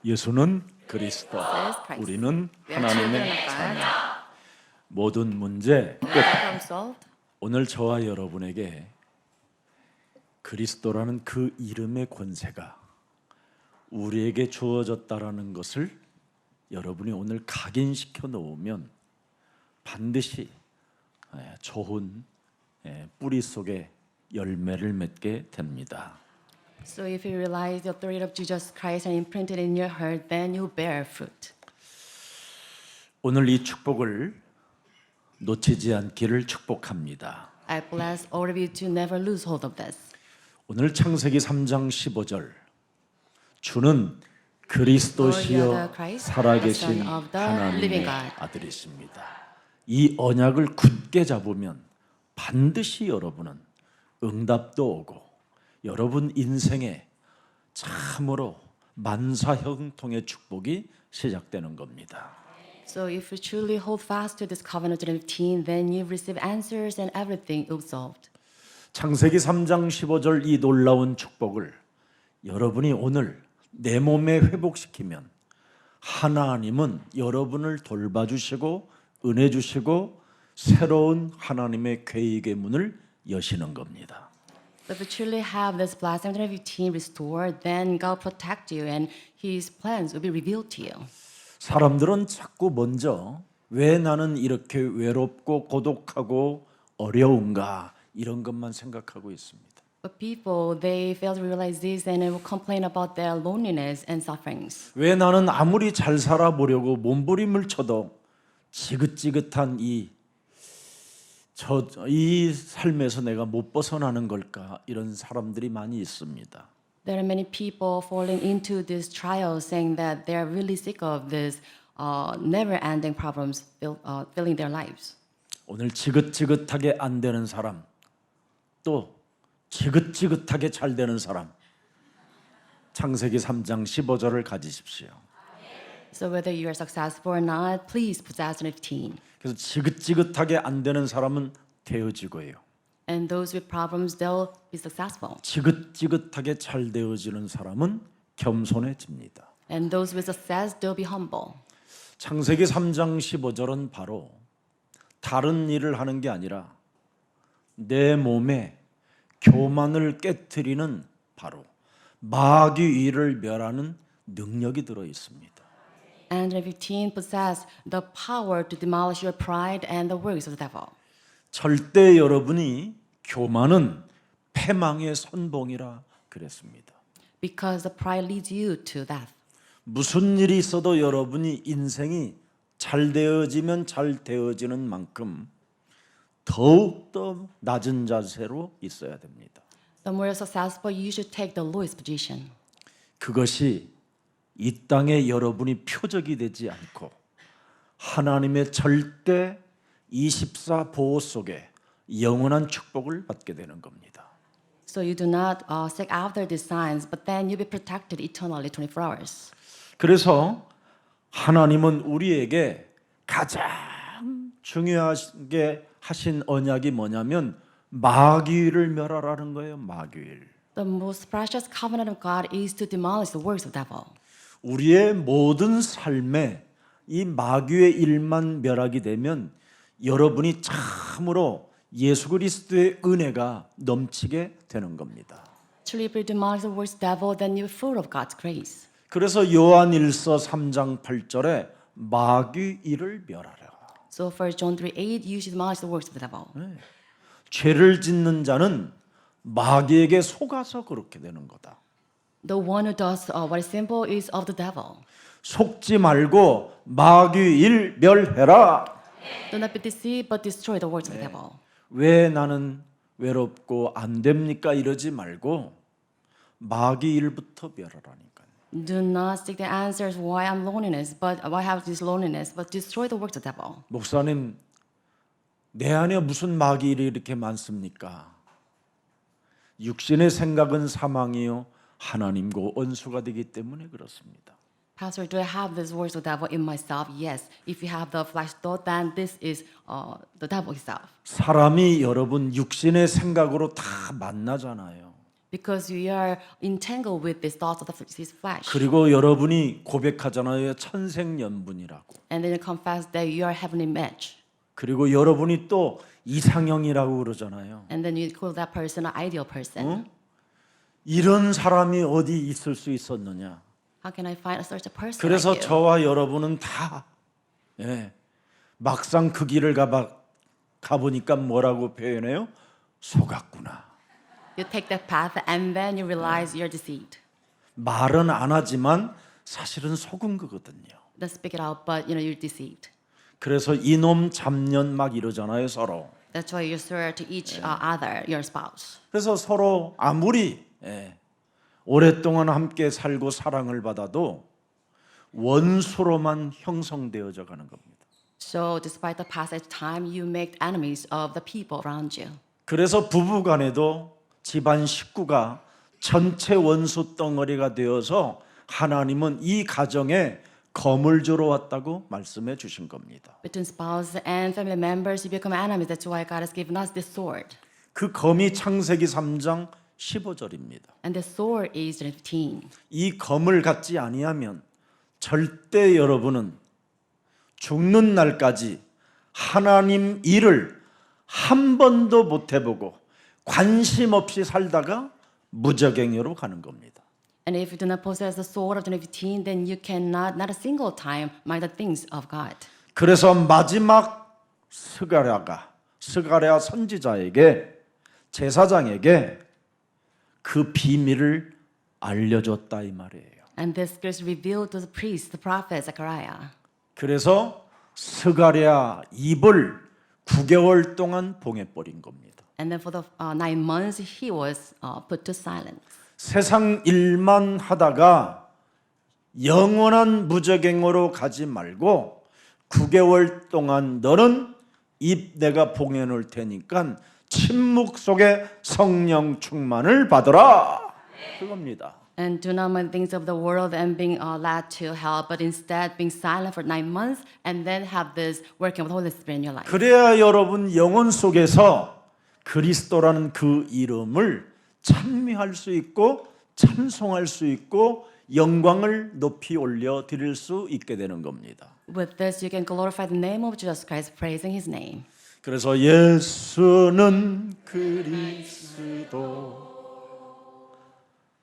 예수는 그리스도, Jesus Christ. 우리는 We are children 하나님의 of 자녀. God. 모든 문제 끝. Problem solved. 오늘 저와 여러분에게 그리스도라는 그 이름의 권세가 우리에게 주어졌다라는 것을 여러분이 오늘 각인시켜 놓으면 반드시 좋은 뿌리 속에 열매를 맺게 됩니다. So if you realize the authority of Jesus Christ and imprint it in your heart, then you bear fruit. 오늘 이 축복을 놓치지 않기를 축복합니다. I bless all of you to never lose hold of this. 오늘 창세기 3장 15절 주는 그리스도시여 살아계신 하나님의 아들이십니다. 이 언약을 굳게 잡으면 반드시 여러분은 응답도 오고 여러분 인생에 참으로 만사형통의 축복이 시작되는 겁니다. So if you truly hold fast to this covenant of 15, then you receive answers and everything is solved. 창세기 3장 15절 이 놀라운 축복을 여러분이 오늘 내 몸에 회복시키면 하나님은 여러분을 돌봐주시고 은혜 주시고 새로운 하나님의 계획의 문을 여시는 겁니다. So if you truly have this blessing of 15 restored, then God protect you and His plans will be revealed to you. 사람들은 자꾸 먼저 왜 나는 이렇게 외롭고 고독하고 어려운가 이런 것만 생각하고 있습니다. But people, they fail to realize this and will complain about their loneliness and sufferings. 왜 나는 아무리 잘 살아보려고 몸부림을 쳐도 지긋지긋한 이 삶에서 내가 못 벗어나는 걸까 이런 사람들이 많이 있습니다. There are many people falling into this trial saying that they are really sick of this never-ending problems filling their lives. 오늘 지긋지긋하게 안 되는 사람 또 지긋지긋하게 잘 되는 사람 창세기 3장 15절을 가지십시오. So whether you are successful or not, please possess 15. 그래서 지긋지긋하게 안 되는 사람은 되어지고요. And those with problems, they'll be successful. 지긋지긋하게 잘 되어지는 사람은 겸손해집니다. And those with success, they'll be humble. 창세기 3장 15절은 바로 다른 일을 하는 게 아니라 내 몸에 교만을 깨트리는 바로 마귀 일을 멸하는 능력이 들어 있습니다. And 15 possess the power to demolish your pride and the works of the devil. 절대 여러분이 교만은 패망의 선봉이라 그랬습니다. Because the pride leads you to death. 무슨 일이 있어도 여러분이 인생이 잘 되어지면 잘 되어지는 만큼 더욱더 낮은 자세로 있어야 됩니다. The more successful, you should take the lowest position. 그것이 이 땅에 여러분이 표적이 되지 않고 하나님의 절대 24 보호 속에 영원한 축복을 받게 되는 겁니다. So you do not seek after these signs, but then you'll be protected eternally 24 hours. 그래서 하나님은 우리에게 가장 중요하게 하신 언약이 뭐냐면 마귀를 멸하라는 거예요. 마귀를. The most precious covenant of God is to demolish the works of the devil. 우리의 모든 삶에 이 마귀의 일만 멸하게 되면 여러분이 참으로 예수 그리스도의 은혜가 넘치게 되는 겁니다. Truly, if you demolish the works of the devil, then you're full of God's grace. 그래서 요한일서 3장 8절에 마귀 일을 멸하라. So for John 3:8, you should demolish the works of the devil. 죄를 짓는 자는 마귀에게 속아서 그렇게 되는 거다. The one who does what is simple is of the devil. 속지 말고 마귀 일 멸해라. Do not be deceived, but destroy the works of the devil. 왜 나는 외롭고 안 됩니까? 이러지 말고 마귀 일부터 멸하라니까요. Do not seek the answers why I'm loneliness, but why have this loneliness, but destroy the works of the devil. 목사님, 내 안에 무슨 마귀 일이 이렇게 많습니까? 육신의 생각은 사망이요 하나님과 원수가 되기 때문에 그렇습니다. Pastor, do I have these works of the devil in myself? Yes. If you have the flesh thought, then this is the devil himself. 사람이 여러분 육신의 생각으로 다 만나잖아요. because you are entangled with these thoughts of his flesh. 그리고 여러분이 고백하잖아요. 천생연분이라고. And then you confess that you are heavenly match. 그리고 여러분이 또 이상형이라고 그러잖아요. And then you call that person an ideal person. 이런 사람이 어디 있을 수 있었느냐? How can I find such a person 그래서 like you? 저와 여러분은 다 막상 그 길을 가보니까 뭐라고 표현해요? 속았구나. You take that path and then you realize you're deceived. 말은 안 하지만 사실은 속은 거거든요. Don't speak it out, but you're deceived. 그래서 이놈 잡년 막 이러잖아요, 서로. That's why you swear to each other, your spouse. 그래서 서로 아무리 오랫동안 함께 살고 사랑을 받아도 원수로만 형성되어져 가는 겁니다. So despite the passage time, you make enemies of the people around you. 그래서 부부간에도 집안 식구가 전체 원수 덩어리가 되어서 하나님은 이 가정에 검을 주러 왔다고 말씀해 주신 겁니다. Between spouse and family members, you become enemies. That's why God has given us this sword. 그 검이 창세기 3장 15절입니다. And the sword is 15. 이 검을 갖지 아니하면 절대 여러분은 죽는 날까지 하나님 일을 한 번도 못 해보고 관심 없이 살다가 무저갱여로 가는 겁니다. And if you do not possess the sword of 15, then you cannot, not a single time, mind the things of God. 그래서 마지막 스가랴 선지자에게 제사장에게 그 비밀을 알려줬다 이 말이에요. And this scripture revealed to the priest, the prophet Zechariah. 그래서 스가랴 입을 9개월 동안 봉해버린 겁니다. And then for the 9 months, he was put to silence. 세상 일만 하다가 영원한 무저갱으로 가지 말고 9개월 동안 너는 입 내가 봉해 놓을 테니까 침묵 속에 성령 충만을 받으라. 그겁니다. And do not mind things of the world and being led to hell, but instead being silent for 9 months and then have this working of the Holy Spirit in your life. 그래야 여러분 영혼 속에서 그리스도라는 그 이름을 찬미할 수 있고 찬송할 수 있고 영광을 높이 올려 드릴 수 있게 되는 겁니다. With this, you can glorify the name of Jesus Christ, praising His name. 그래서 예수는 그리스도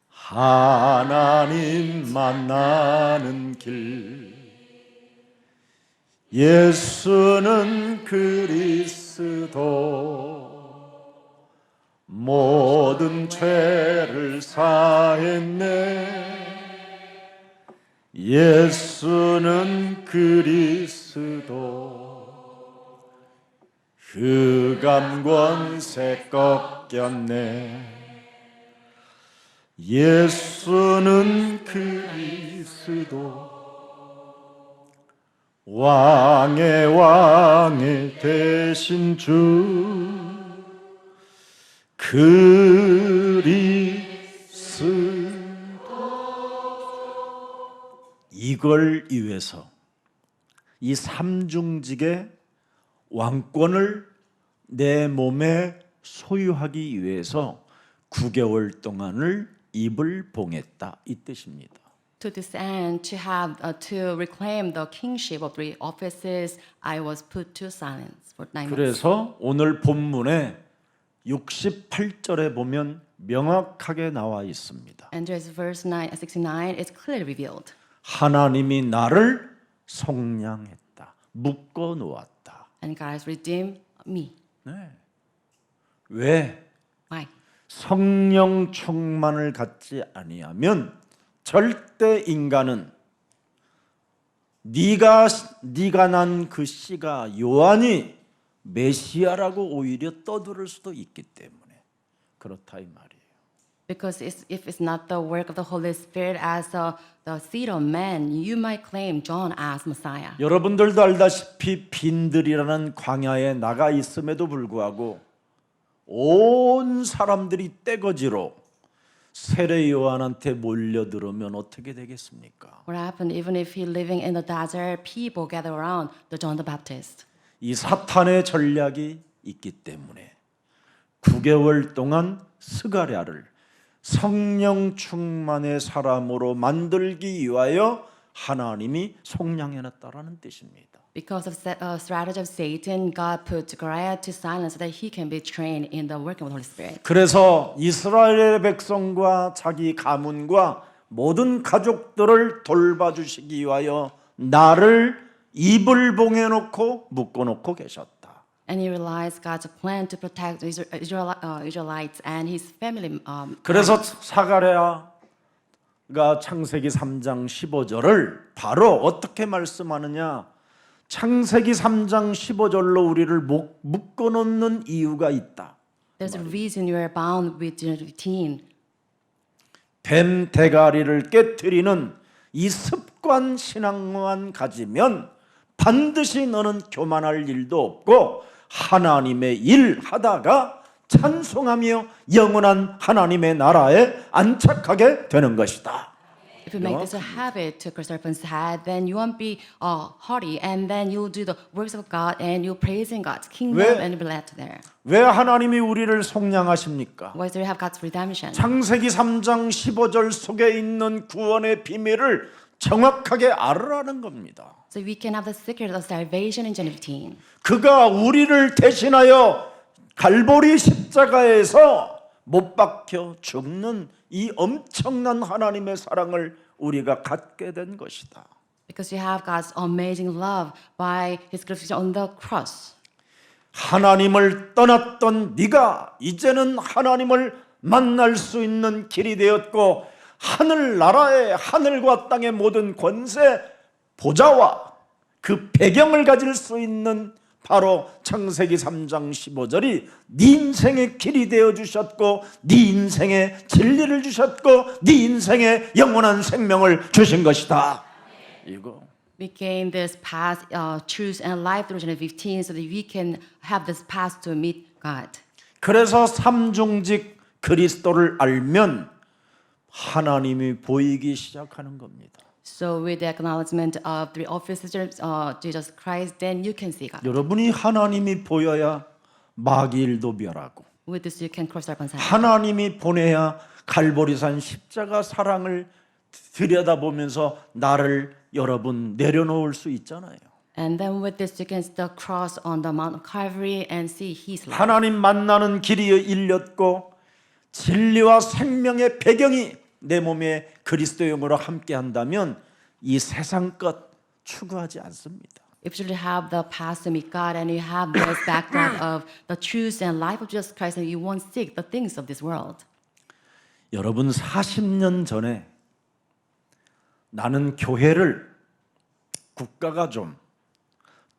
하나님 만나는 길 예수는 그리스도 모든 죄를 사했네 예수는 그리스도 흑암 권세 꺾였네 예수는 그리스도 왕의 왕이 되신 주 그리스도 이걸 위해서 이 삼중직의 왕권을 내 몸에 소유하기 위해서 9개월 동안을 입을 봉했다 이 뜻입니다. To this end, to have to reclaim the kingship of 3 offices, I was put to silence for 9 months. 그래서 오늘 본문에 68절에 보면 명확하게 나와 있습니다. And there's verse 69, it's clearly revealed. 하나님이 나를 속량했다. 묶어 놓았다. And God has redeemed me. 네. 왜? Why? 성령 충만을 갖지 아니하면 절대 인간은 네가 난 그 씨가 요한이 메시아라고 오히려 떠들을 수도 있기 때문에 그렇다 이 말이에요. Because if it's not the work of the Holy Spirit as the seed of man, you might claim John as Messiah. 여러분들도 알다시피 빈들이라는 광야에 나가 있음에도 불구하고 온 사람들이 떼거지로 세례 요한한테 몰려들으면 어떻게 되겠습니까? What happened even if he living in the desert, people gather around the John the Baptist. 이 사탄의 전략이 있기 때문에 9개월 동안 스가랴를 성령 충만의 사람으로 만들기 위하여 하나님이 속량해놨다라는 뜻입니다. Because of strategy of Satan, God put Zechariah to silence so that he can be trained in the working of the Holy Spirit. 그래서 이스라엘의 백성과 자기 가문과 모든 가족들을 돌봐주시기 위하여 나를 입을 봉해놓고 묶어놓고 계셨다. And he realized God's plan to protect the Israelites and his family. 그래서 사가랴가 창세기 3장 15절을 바로 어떻게 말씀하느냐? 창세기 3장 15절로 우리를 묶어놓는 이유가 있다. There's a reason you are bound with Genesis 15. 뱀 대가리를 깨트리는 이 습관 신앙만 가지면 반드시 너는 교만할 일도 없고 하나님의 일 하다가 찬송하며 영원한 하나님의 나라에 안착하게 되는 것이다. If you make this a habit to cross serpent's head, then you won't be haughty, and then you'll do the works of God, and you'll praise in God's kingdom, 왜? and you'll be led there. 왜 하나님이 우리를 속량하십니까? Why do we have God's redemption? 창세기 3장 15절 속에 있는 구원의 비밀을 정확하게 알으라는 겁니다. So we can have the secret of salvation in Genesis 15. 그가 우리를 대신하여 갈보리 십자가에서 못 박혀 죽는 이 엄청난 하나님의 사랑을 우리가 갖게 된 것이다. Because you have God's amazing love by His crucifixion on the cross. 하나님을 떠났던 네가 이제는 하나님을 만날 수 있는 길이 되었고 하늘나라의 하늘과 땅의 모든 권세 보좌와 그 배경을 가질 수 있는 바로 창세기 3장 15절이 네 인생의 길이 되어 주셨고 네 인생의 진리를 주셨고 네 인생의 영원한 생명을 주신 것이다. 이거 Became this path, truth and life through Genesis 15, so that we can have this path to meet God. 그래서 삼중직 그리스도를 알면 하나님이 보이기 시작하는 겁니다. So with the acknowledgement of the offices of Jesus Christ, then you can see God. 여러분이 하나님이 보여야 마귀일도 멸하고 With this, you can cross serpent's head. 하나님이 보내야 갈보리산 십자가 사랑을 들여다보면서 나를 여러분 내려놓을 수 있잖아요. And then with this, you can see the cross on the Mount of Calvary and see His life. 하나님 만나는 길이 열렸고 진리와 생명의 배경이 내 몸에 그리스도 영으로 함께 한다면 이 세상 것 추구하지 않습니다. If you have the path to meet God and you have this background of the truth and life of Jesus Christ, and you won't seek the things of this world. 여러분 40년 전에 나는 교회를 국가가 좀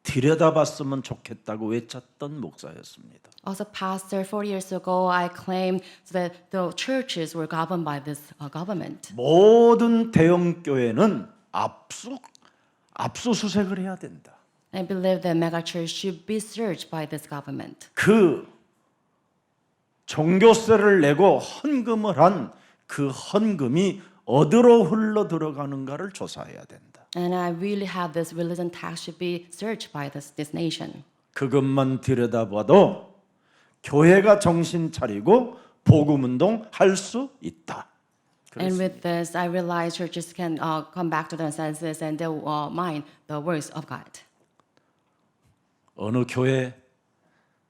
들여다봤으면 좋겠다고 외쳤던 목사였습니다. As a pastor, 40 years ago, I claimed that the churches were governed by this government. 모든 대형 교회는 압수수색을 해야 된다. I believe that mega church should be searched by this government. 그 종교세를 내고 헌금을 한 그 헌금이 어디로 흘러 들어가는가를 조사해야 된다. And I really have this religion tax should be searched by this nation. 그것만 들여다봐도 교회가 정신 차리고 복음운동 할 수 있다. And with this, I realize churches can come back to their senses and they mind the works of God. 어느 교회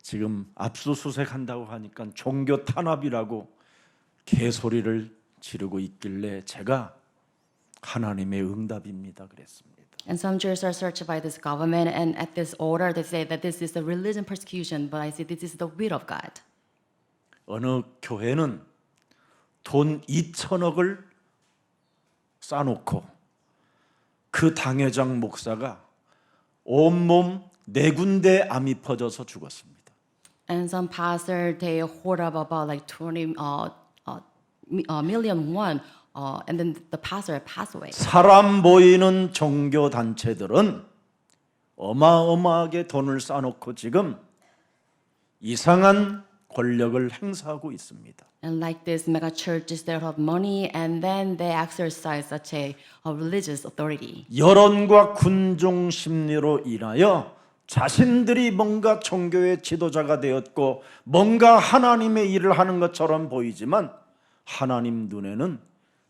지금 압수수색한다고 하니까 종교 탄압이라고 개소리를 지르고 있길래 제가 하나님의 응답입니다 그랬습니다. And some churches are searched by this government, and at this order they say that this is a religion persecution, but I say this is the will of God. 어느 교회는 돈 2천억을 싸놓고 그 당회장 목사가 온몸 4군데 암이 퍼져서 죽었습니다. And some pastor they hoard up about like 20 million won, and then the pastor passed away. 사람 모이는 종교 단체들은 어마어마하게 돈을 싸놓고 지금 이상한 권력을 행사하고 있습니다. And like this mega churches, they have money, and then they exercise such a religious authority. 여론과 군중 심리로 인하여 자신들이 뭔가 종교의 지도자가 되었고 뭔가 하나님의 일을 하는 것처럼 보이지만 하나님 눈에는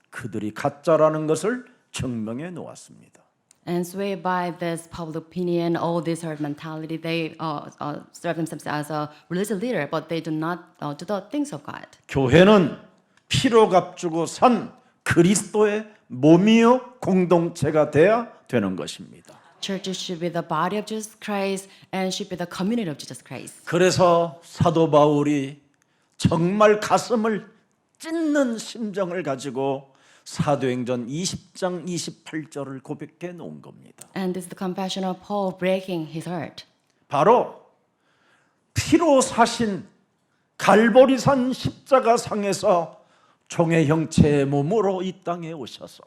그들이 가짜라는 것을 증명해 놓았습니다. And swayed by this public opinion, all this herd mentality, they serve themselves as a religious leader, but they do not do the things of God. 교회는 피로 값주고 산 그리스도의 몸이요 공동체가 돼야 되는 것입니다. Churches should be the body of Jesus Christ and should be the community of Jesus Christ. 그래서 사도 바울이 정말 가슴을 찢는 심정을 가지고 사도행전 20장 28절을 고백해 놓은 겁니다. And this is the compassion of Paul breaking his heart. 바로 피로 사신 갈보리산 십자가 상에서 종의 형체의 몸으로 이 땅에 오셔서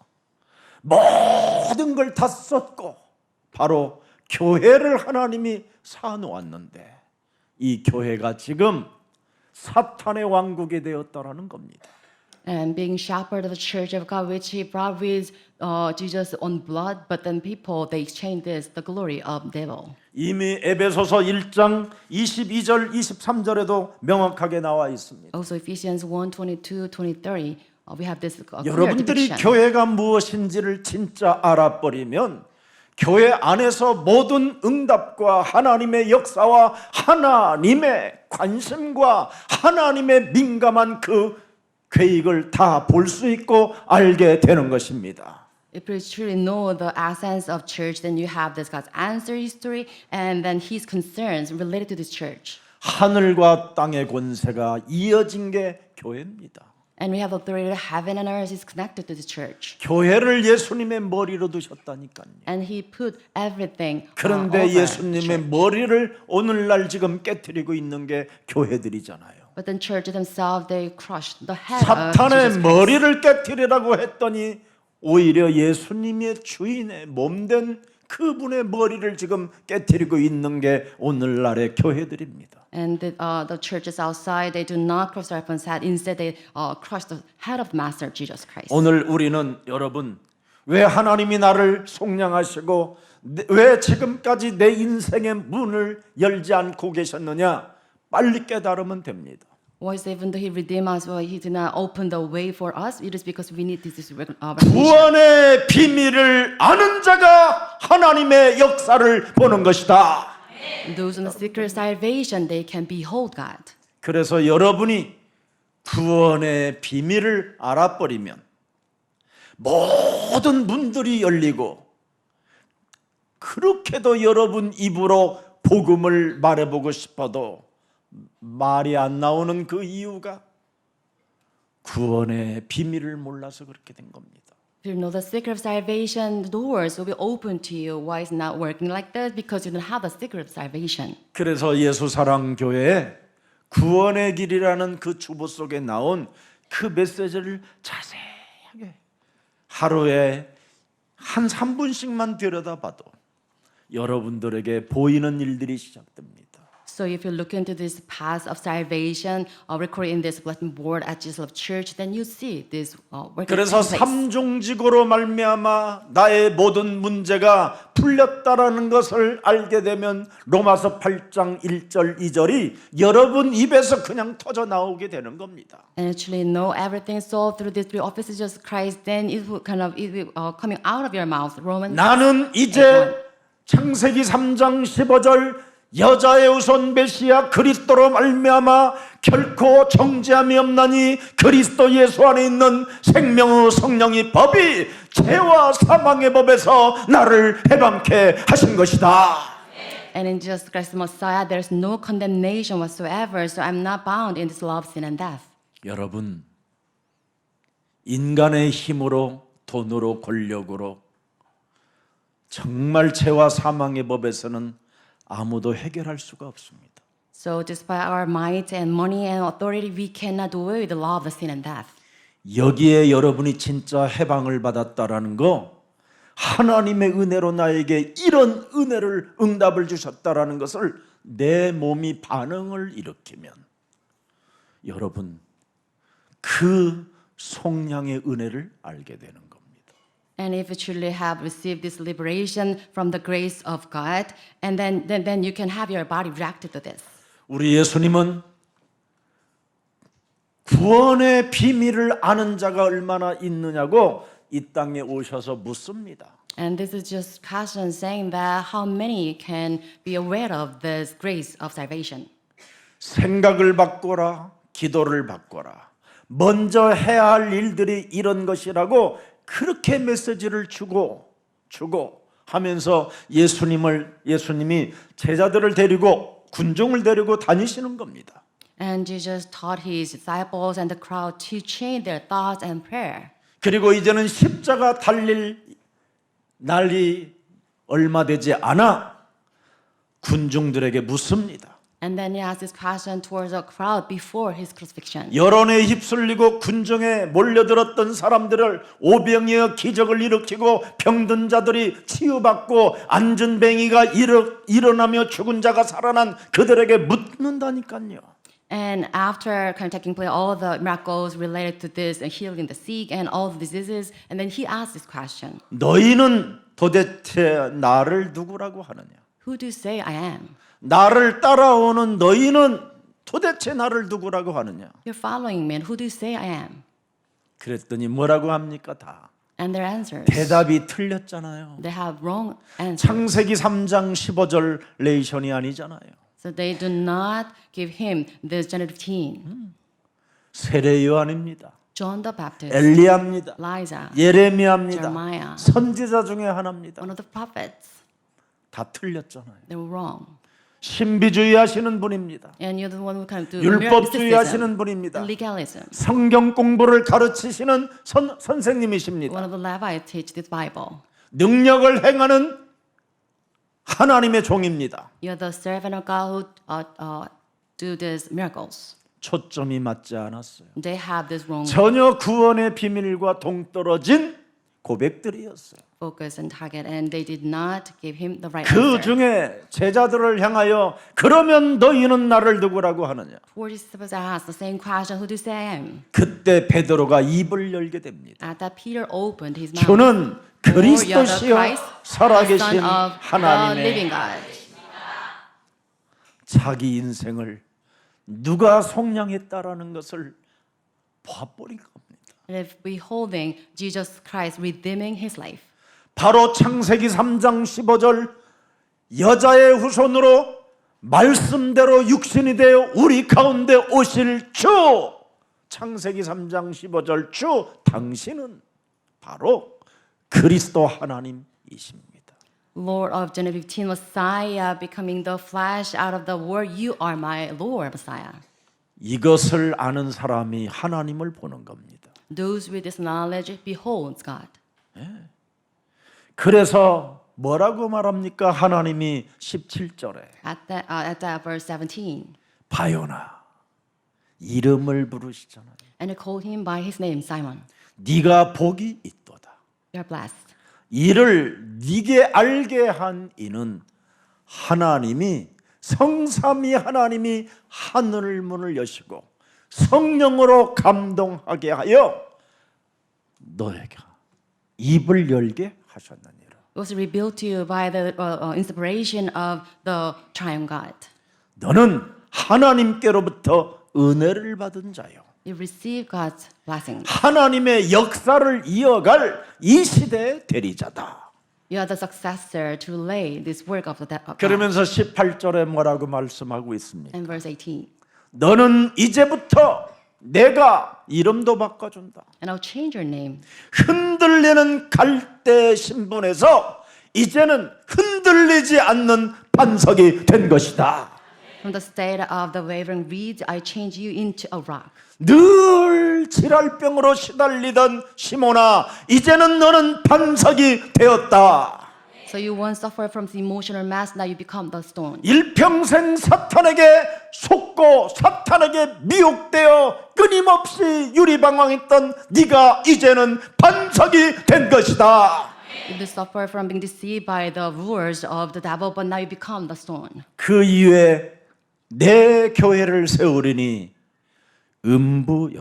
모든 걸 다 썼고 바로 교회를 하나님이 사놓았는데 이 교회가 지금 사탄의 왕국이 되었다라는 겁니다. And being shepherd of the church of God, which he brought with Jesus' own blood, but then people, they exchange this, the glory of devil. 이미 에베소서 1장 22절 23절에도 명확하게 나와 있습니다. Also Ephesians 1:22, 30, we have this clear 여러분들이 depiction. 교회가 무엇인지를 진짜 알아버리면 교회 안에서 모든 응답과 하나님의 역사와 하나님의 관심과 하나님의 민감한 그 계획을 다 볼 수 있고 알게 되는 것입니다. If you truly know the essence of church, then you have this God's answer history and then His concerns related to this church. 하늘과 땅의 권세가 이어진 게 교회입니다. And we have authority of heaven and earth is connected to the church. 교회를 예수님의 머리로 두셨다니까요. And He put everything 그런데 over 예수님의 church. 머리를 오늘날 지금 깨트리고 있는 게 교회들이잖아요. But then church themselves, they crushed the head of 사탄의 Jesus Christ. 머리를 깨트리라고 했더니 오히려 예수님의 주인의 몸된 그분의 머리를 지금 깨트리고 있는 게 오늘날의 교회들입니다. And the churches outside, they do not crush their own head. Instead, they crush the head of the Master Jesus Christ. 오늘 우리는 여러분 왜 하나님이 나를 속량하시고 왜 지금까지 내 인생의 문을 열지 않고 계셨느냐 빨리 깨달으면 됩니다. Why is even though He redeemed us, well, He did not open the way for us? It is because we need this revelation. 구원의 비밀을 아는 자가 하나님의 역사를 보는 것이다. Those in the secret salvation, they can behold God. 그래서 여러분이 구원의 비밀을 알아버리면 모든 문들이 열리고 그렇게도 여러분 입으로 복음을 말해보고 싶어도 말이 안 나오는 그 이유가 구원의 비밀을 몰라서 그렇게 된 겁니다. If you know the secret of salvation, the doors will be open to you. Why is it not working like that? Because you don't have the secret of salvation. 그래서 예수사랑교회에 구원의 길이라는 그 주보 속에 나온 그 메시지를 자세하게 하루에 한 3분씩만 들여다봐도 여러분들에게 보이는 일들이 시작됩니다. So if you look into this path of salvation recorded in this bulletin board at Jesus Love Church, then you see this working 그래서 place. 삼중직으로 말미암아 나의 모든 문제가 풀렸다라는 것을 알게 되면 로마서 8장 1절 2절이 여러분 입에서 그냥 터져 나오게 되는 겁니다. And actually know everything solved through these three offices of Christ, then it will coming out of your mouth. Romans. 나는 이제 창세기 3장 15절 여자의 우선 메시아 그리스도로 말미암아 결코 정죄함이 없나니 그리스도 예수 안에 있는 생명의 성령의 법이 죄와 사망의 법에서 나를 해방케 하신 것이다. And in Jesus Christ the Messiah, there is no condemnation whatsoever. So I'm not bound in this law of sin and death. 여러분 인간의 힘으로 돈으로 권력으로 정말 죄와 사망의 법에서는 아무도 해결할 수가 없습니다. So despite our might and money and authority, we cannot do away with the law of the sin and death. 여기에 여러분이 진짜 해방을 받았다라는 거 하나님의 은혜로 나에게 이런 은혜를 응답을 주셨다라는 것을 내 몸이 반응을 일으키면 여러분 그 속량의 은혜를 알게 되는 겁니다. And if you truly have received this liberation from the grace of God, and then you can have your body reacted to this. 우리 예수님은 구원의 비밀을 아는 자가 얼마나 있느냐고 이 땅에 오셔서 묻습니다. And this is just question saying that how many can be aware of this grace of salvation. 생각을 바꿔라, 기도를 바꿔라. 먼저 해야 할 일들이 이런 것이라고 그렇게 메시지를 주고 하면서 예수님이 제자들을 데리고 군중을 데리고 다니시는 겁니다. And Jesus taught his disciples and the crowd to change their thoughts and prayer. 그리고 이제는 십자가 달릴 날이 얼마 되지 않아 군중들에게 묻습니다. And then he asked this question towards the crowd before his crucifixion. 여론에 휩쓸리고 군중에 몰려들었던 사람들을 오병이어 기적을 일으키고 병든 자들이 치유받고 앉은 뱅이가 일어나며 죽은 자가 살아난 그들에게 묻는다니까요. And after kind of taking place all the miracles related to this and healing the sick and all the diseases, and then he asked this question: 너희는 도대체 나를 누구라고 하느냐? Who do you say I am? 나를 따라오는 너희는 도대체 나를 누구라고 하느냐? You're following me, and who do you say I am? 그랬더니 뭐라고 합니까? 다 And their answers, 대답이 틀렸잖아요. they have wrong answers. 창세기 3장 15절 레이션이 아니잖아요. So they do not give him this genitive teen. 세례 요한입니다. John the Baptist, 엘리야입니다. Elijah, 예레미야입니다. Jeremiah, 선지자 중에 하나입니다. one of the prophets. 다 틀렸잖아요. They were wrong. 신비주의 하시는 분입니다. And you're the one who kind of do 율법주의 mysticism, 하시는 분입니다. legalism. 성경 공부를 가르치시는 선생님이십니다. One of the Levites teach this Bible. 능력을 행하는 하나님의 종입니다. You're the servant of God who do these miracles. 초점이 맞지 않았어요. They have this wrong 전혀 구원의 비밀과 동떨어진 고백들이었어요. focus and target, and they did not give him the right 그 answer. 중에 제자들을 향하여 그러면 너희는 나를 누구라고 하느냐? Four disciples asked the same question: Who do you say I am? 그때 베드로가 입을 열게 됩니다. At that, Peter opened his mouth. 주는 Lord, you're the 그리스도시요 Christ, 살아계신 the Son of the 하나님의 living God. 자기 인생을 누가 속량했다라는 것을 봐버린 겁니다. And if beholding Jesus Christ redeeming his life. 바로 창세기 3장 15절 여자의 후손으로 말씀대로 육신이 되어 우리 가운데 오실 주, 창세기 3장 15절 주 당신은 바로 그리스도 하나님이십니다. Lord of Genesis 15, Messiah becoming the flesh out of the world, you are my Lord, Messiah. 이것을 아는 사람이 하나님을 보는 겁니다. Those with this knowledge beholds God. 그래서 뭐라고 말합니까? 하나님이 17절에 At that verse 17, 바요나 이름을 부르시잖아요. and they called him by his name, Simon. 네가 복이 있도다. You are blessed. 이를 네게 알게 한 이는 하나님이 성삼위 하나님이 하늘 문을 여시고 성령으로 감동하게 하여 너에게 입을 열게 하셨느니라. It was revealed to you by the inspiration of the triune God. 너는 하나님께로부터 은혜를 받은 자요. You receive God's blessing. 하나님의 역사를 이어갈 이 시대의 대리자다. You are the successor to lay this work of God. 그러면서 18절에 뭐라고 말씀하고 있습니까? And verse 18. 너는 이제부터 내가 이름도 바꿔준다. And I'll change your name. 흔들리는 갈대 신분에서 이제는 흔들리지 않는 반석이 된 것이다. From the state of the wavering reed, I change you into a rock. 늘 질랄병으로 시달리던 시몬아, 이제는 너는 반석이 되었다. So you once suffered from the emotional mass, now you become the stone. 일평생 사탄에게 속고 사탄에게 미혹되어 끊임없이 유리방황했던 네가 이제는 반석이 된 것이다. You suffer from being deceived by the rulers of the devil, but now you become the stone. 그 이후에 내 교회를 세우리니 음부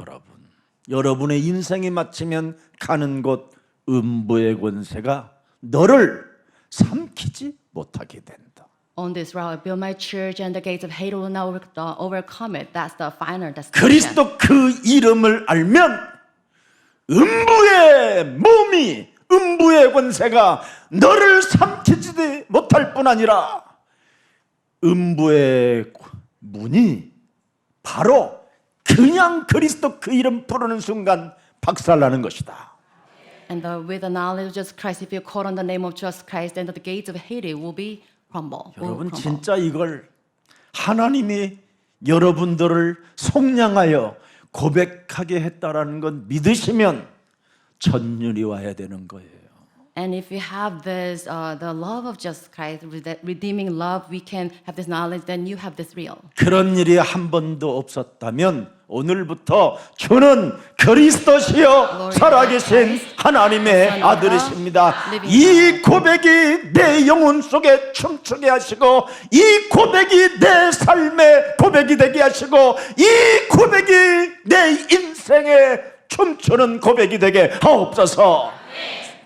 여러분의 인생이 마치면 가는 곳 음부의 권세가 너를 삼키지 못하게 된다. on this route, build my church, and the gates of hate will not overcome it. That's the final destination. 그리스도 그 이름을 알면 음부의 몸이 음부의 권세가 너를 삼키지 못할 뿐 아니라 음부의 문이 바로 그냥 그리스도 그 이름 부르는 순간 박살나는 것이다. And with the knowledge of Jesus Christ, if you call on the name of Jesus Christ, then the gates of Hades will be crumble. 여러분 진짜 이걸 하나님이 여러분들을 속량하여 고백하게 했다라는 건 믿으시면 전율이 와야 되는 거예요. And if we have this, the love of Jesus Christ, that redeeming love, we can have this knowledge, then you have this real. 그런 일이 한 번도 없었다면 오늘부터 주는 그리스도시요 살아계신 하나님의 아들이십니다. 이 고백이 내 영혼 속에 춤추게 하시고 이 고백이 내 삶의 고백이 되게 하시고 이 고백이 내 인생의 춤추는 고백이 되게 하옵소서.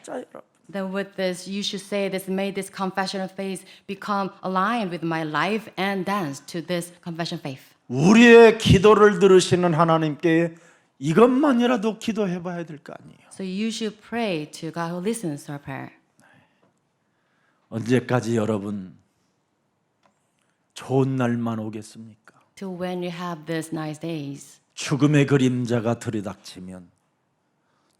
진짜 여러분. Then with this, you should say this, may this confession of faith become aligned with my life and dance to this confession of faith. 우리의 기도를 들으시는 하나님께 이것만이라도 기도해 봐야 될 거 아니에요. So you should pray to God who listens to our prayer. 언제까지 여러분 좋은 날만 오겠습니까? Till when you have these nice days. 죽음의 그림자가 들이닥치면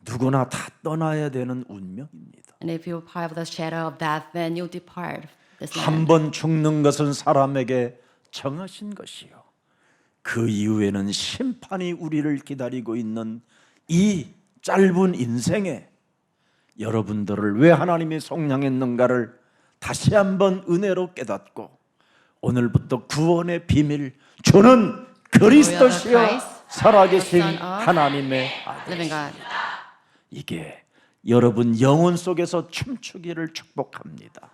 누구나 다 떠나야 되는 운명입니다. And if you're part of the shadow of death, then you'll depart this land. 한 번 죽는 것은 사람에게 정하신 것이요. 그 이후에는 심판이 우리를 기다리고 있는 이 짧은 인생에 여러분들을 왜 하나님이 속량했는가를 다시 한번 은혜로 깨닫고 오늘부터 구원의 비밀 주는 그리스도시요 살아계신 하나님의 Living 아들. God. 이게 여러분 영혼 속에서 춤추기를 축복합니다.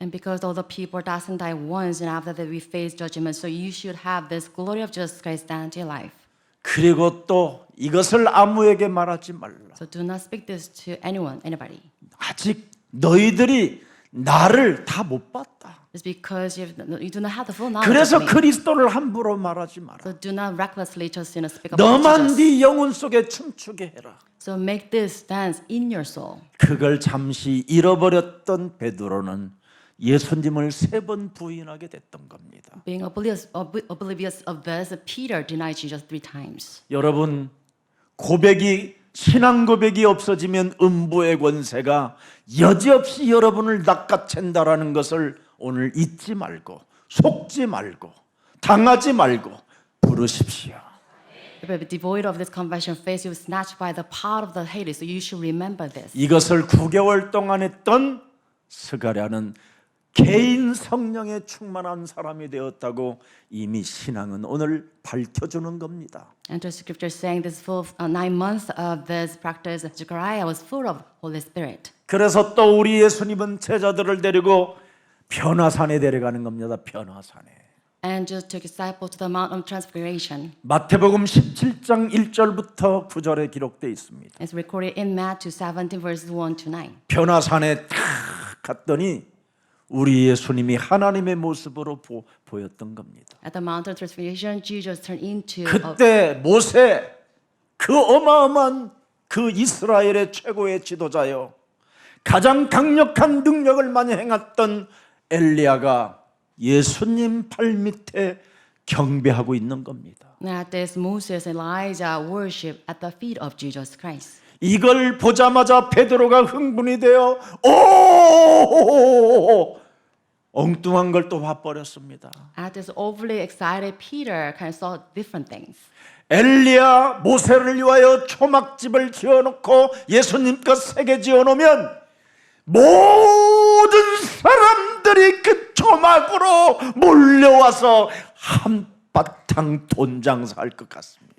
And because all the people doesn't die once, and after that we face judgment, so you should have this glory of Jesus Christ down to your life. 그리고 또 이것을 아무에게 말하지 말라. So do not speak this to anyone, anybody. 아직 너희들이 나를 다 못 봤다. It's because you do not have the full knowledge 그래서 of me. 그리스도를 함부로 말하지 마라. So do not recklessly just speak about 너만 Jesus. 네 영혼 속에 춤추게 해라. So make this dance in your soul. 그걸 잠시 잃어버렸던 베드로는 예수님을 3번 부인하게 됐던 겁니다. Being oblivious of this, Peter denied Jesus 3 times. 여러분 고백이 신앙 고백이 없어지면 음부의 권세가 여지없이 여러분을 낚아챈다라는 것을 오늘 잊지 말고 속지 말고 당하지 말고 부르십시오. If you are devoid of this confession of faith, you will snatched by the power of the Hades. So you should remember this. 이것을 9개월 동안 했던 스가랴는 개인 성령에 충만한 사람이 되었다고 이미 신앙은 오늘 밝혀주는 겁니다. And the scripture saying this full 9 months of this practice, Zechariah was full of Holy Spirit. 그래서 또 우리 예수님은 제자들을 데리고 변화산에 데려가는 겁니다. 변화산에. And just took disciples to the Mount of Transfiguration. 마태복음 17장 1절부터 9절에 기록되어 있습니다. It's recorded in Matthew 17 verses 1 to 9. 변화산에 탁 갔더니 우리 예수님이 하나님의 모습으로 보였던 겁니다. At the Mount of Transfiguration, Jesus turned into 그때 모세 그 어마어마한 그 이스라엘의 최고의 지도자요 가장 강력한 능력을 많이 행했던 엘리야가 예수님 발 밑에 경배하고 있는 겁니다. At this, Moses and Elijah worship at the feet of Jesus Christ. 이걸 보자마자 베드로가 흥분이 되어 오 엉뚱한 걸 또 봐버렸습니다. At this overly excited Peter kind of saw different things. 엘리야 모세를 위하여 초막집을 지어놓고 예수님과 세계 지어놓으면 모든 사람들이 그 초막으로 몰려와서 한바탕 돈 장사할 것 같습니다.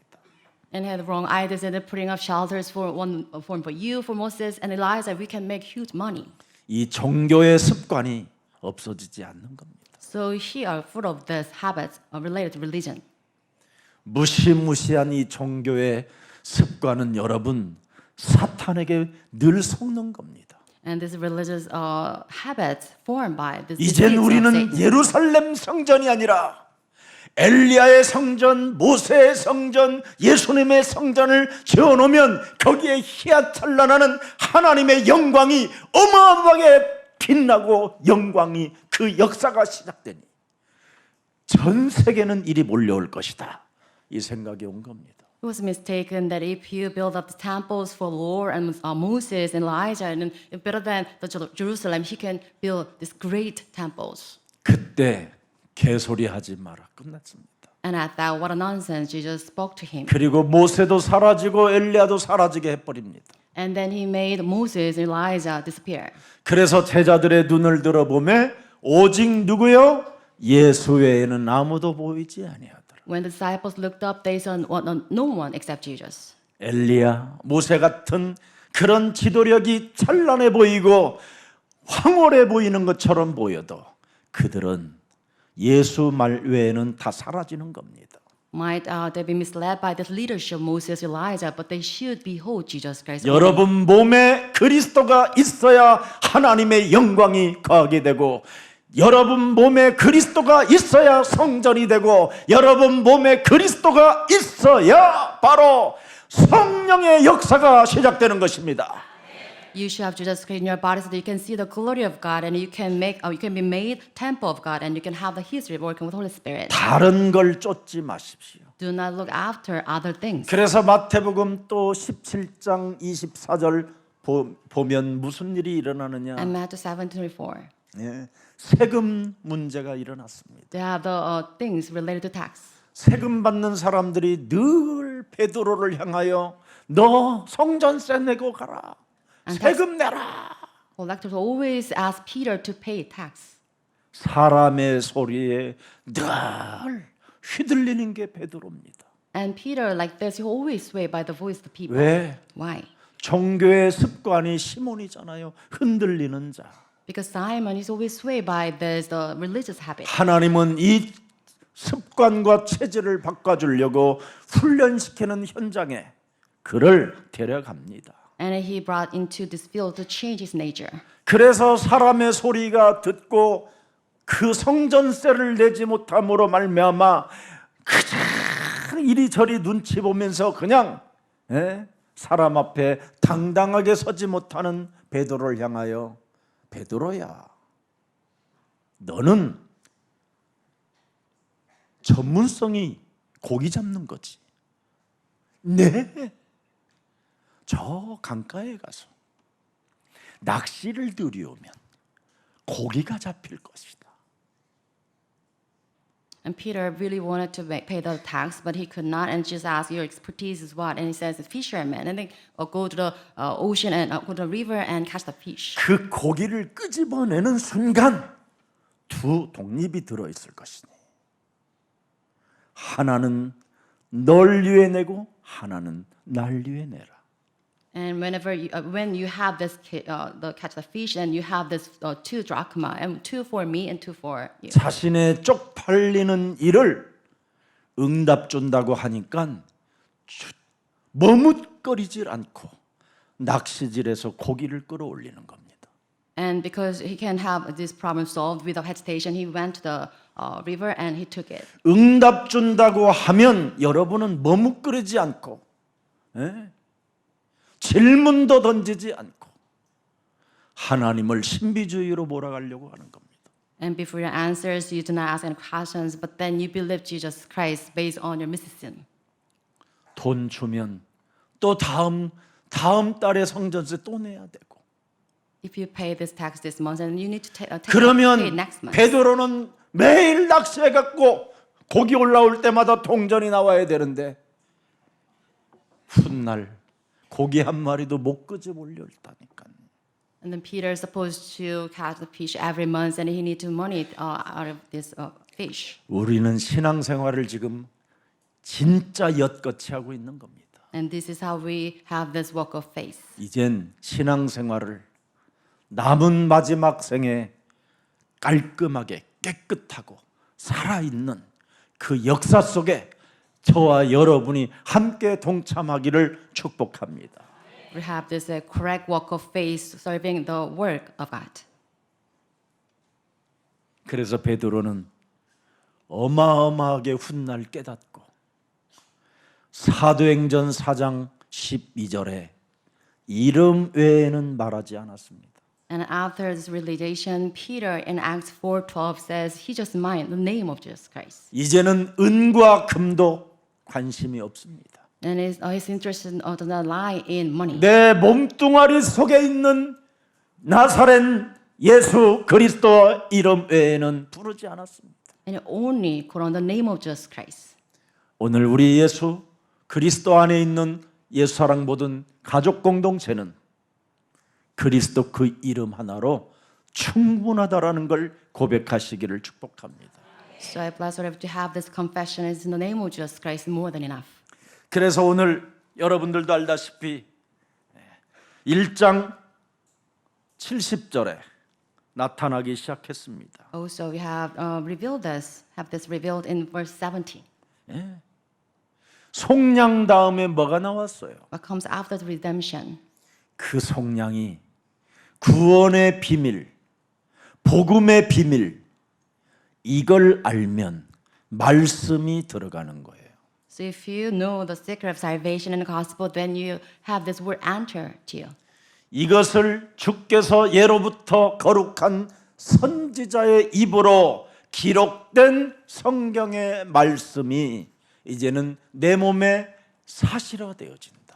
And had the wrong ideas and the putting up shelters for one form for you, for Moses and Elijah, we can make huge money. 이 종교의 습관이 없어지지 않는 겁니다. So here, full of these habits related to religion. 무시무시한 이 종교의 습관은 여러분 사탄에게 늘 속는 겁니다. And this religious habits formed by this. 이젠 deceits of 우리는 Satan. 예루살렘 성전이 아니라 엘리야의 성전, 모세의 성전, 예수님의 성전을 지어놓으면 거기에 희화찬란하는 하나님의 영광이 어마어마하게 빛나고 영광이 그 역사가 시작되니 전 세계는 이리 몰려올 것이다. 이 생각이 온 겁니다. It was mistaken that if you build up the temples for Lord and Moses and Elijah, and better than the Jerusalem, he can build these great temples. 그때 개소리하지 마라. 끝났습니다. And at that, what a nonsense! Jesus spoke to him. 그리고 모세도 사라지고 엘리야도 사라지게 해버립니다. And then he made Moses and Elijah disappear. 그래서 제자들의 눈을 들어보매 오직 누구요? 예수 외에는 아무도 보이지 아니하더라. When the disciples looked up, they saw no one except Jesus. 엘리야, 모세 같은 그런 지도력이 찬란해 보이고 황홀해 보이는 것처럼 보여도 그들은 예수 말 외에는 다 사라지는 겁니다. Might they be misled by this leadership, Moses, Elijah, but they should behold Jesus Christ. 여러분 몸에 그리스도가 있어야 하나님의 영광이 거하게 되고 여러분 몸에 그리스도가 있어야 성전이 되고 여러분 몸에 그리스도가 있어야 바로 성령의 역사가 시작되는 것입니다. You should have Jesus Christ in your body so that you can see the glory of God and you can be made temple of God and you can have the history of working with Holy Spirit. 다른 걸 쫓지 마십시오. Do not look after other things. 그래서 마태복음 또 17장 24절 보면 무슨 일이 일어나느냐? And Matthew 7:24. 예, 세금 문제가 일어났습니다. They have the things related to tax. 세금 받는 사람들이 늘 베드로를 향하여 너 성전세 내고 가라. 세금 내라. Collectors always ask Peter to pay tax. 사람의 소리에 늘 휘둘리는 게 베드로입니다. And Peter, like this, he always swayed by the voice of the people. 왜? Why? 종교의 습관이 시몬이잖아요. 흔들리는 자. Because Simon is always swayed by this the religious habit. 하나님은 이 습관과 체질을 바꿔주려고 훈련시키는 현장에 그를 데려갑니다. And he brought into this field to change his nature. 그래서 사람의 소리가 듣고 그 성전세를 내지 못함으로 말미암아 그냥 이리저리 눈치 보면서 그냥 사람 앞에 당당하게 서지 못하는 베드로를 향하여 베드로야, 너는 전문성이 고기 잡는 거지. 네. 저 강가에 가서 낚시를 들여오면 고기가 잡힐 것이다. And Peter really wanted to pay the tax, but he could not. And just asked, "Your expertise is what?" And he says, "The fisherman." And then go to the ocean and go to the river and catch the fish. 그 고기를 끄집어내는 순간 두 독립이 들어 있을 것이니 하나는 널 위해 내고 하나는 날 위해 내라. And when you have this the catch the fish, and you have this 2 drachma, and 2 for me and 2 for you. 자신의 쪽팔리는 일을 응답 준다고 하니까 머뭇거리질 않고 낚시질에서 고기를 끌어올리는 겁니다. And because he can have this problem solved without hesitation, he went to the river and he took it. 응답 준다고 하면 여러분은 머뭇거리지 않고 질문도 던지지 않고 하나님을 신비주의로 몰아가려고 하는 겁니다. And before your answers, you do not ask any questions, but then you believe Jesus Christ based on your mysticism. 돈 주면 또 다음 달에 성전세 또 내야 되고. If you pay this tax this month, and you need to pay it 그러면 next month. 베드로는 매일 낚시해 갖고 고기 올라올 때마다 동전이 나와야 되는데 훗날 고기 한 마리도 못 끄집 올렸다니까. And then Peter is supposed to catch the fish every month, and he need to money out of this fish. 우리는 신앙생활을 지금 진짜 엿같이 하고 있는 겁니다. And this is how we have this walk of faith. 이젠 신앙생활을 남은 마지막 생에 깔끔하게 깨끗하고 살아있는 그 역사 속에 저와 여러분이 함께 동참하기를 축복합니다. We have this correct walk of faith serving the work of God. 그래서 베드로는 어마어마하게 훗날 깨닫고 사도행전 4장 12절에 이름 외에는 말하지 않았습니다. And after this realization, Peter in Acts 4:12 says he just mind the name of Jesus Christ. 이제는 은과 금도 관심이 없습니다. And his interest does not lie in money. 내 몸뚱아리 속에 있는 나사렛 예수 그리스도 이름 외에는 부르지 않았습니다. And only call on the name of Jesus Christ. 오늘 우리 예수 그리스도 안에 있는 예수사랑 모든 가족 공동체는 그리스도 그 이름 하나로 충분하다라는 걸 고백하시기를 축복합니다. So I bless you to have this confession is in the name of Jesus Christ more than enough. 그래서 오늘 여러분들도 알다시피 1장 70절에 나타나기 시작했습니다. Also, we have have this revealed in verse 17. 속량 다음에 뭐가 나왔어요? What comes after the redemption? 그 속량이 구원의 비밀, 복음의 비밀, 이걸 알면 말씀이 들어가는 거예요. So if you know the secret of salvation in the gospel, then you have this word enter to you. 이것을 주께서 예로부터 거룩한 선지자의 입으로 기록된 성경의 말씀이 이제는 내 몸에 사실화되어진다.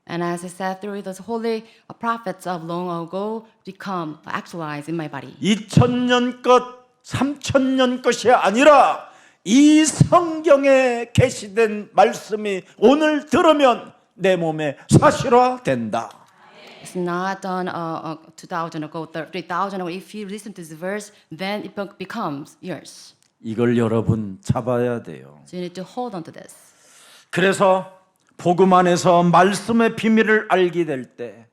And as I said, through the holy prophets of long ago become actualized in my body. 2000년 것, 3000년 것이 아니라 이 성경에 게시된 말씀이 오늘 들으면 내 몸에 사실화된다. It's not done 2,000 ago, 3,000 ago. If you listen to this verse, then it becomes yours. 이걸 여러분 잡아야 돼요. So you need to hold on to this. 그래서 복음 안에서 말씀의 비밀을 알게 될 때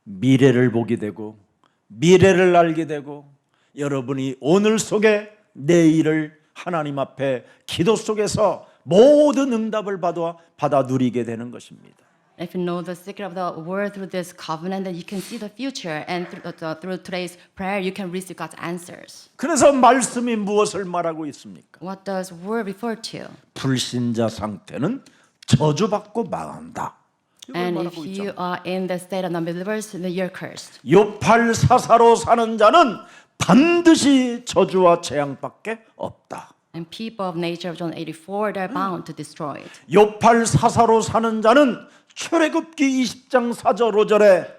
미래를 보게 되고 미래를 알게 되고 여러분이 오늘 속에 내일을 하나님 앞에 기도 속에서 모든 응답을 받아 누리게 되는 것입니다. If you know the secret of the word through this covenant, then you can see the future, and through today's prayer, you can receive God's answers. 그래서 말씀이 무엇을 말하고 있습니까? What does word refer to? 불신자 상태는 저주받고 망한다. 이걸 And 말하고 if you 있잖아요. are in the state of non-believers, then you're cursed. 요팔 사사로 사는 자는 반드시 저주와 재앙밖에 없다. And people of nature of John 84, they're bound to destroy it. 요팔 사사로 사는 자는 출애굽기 20장 4절 5절에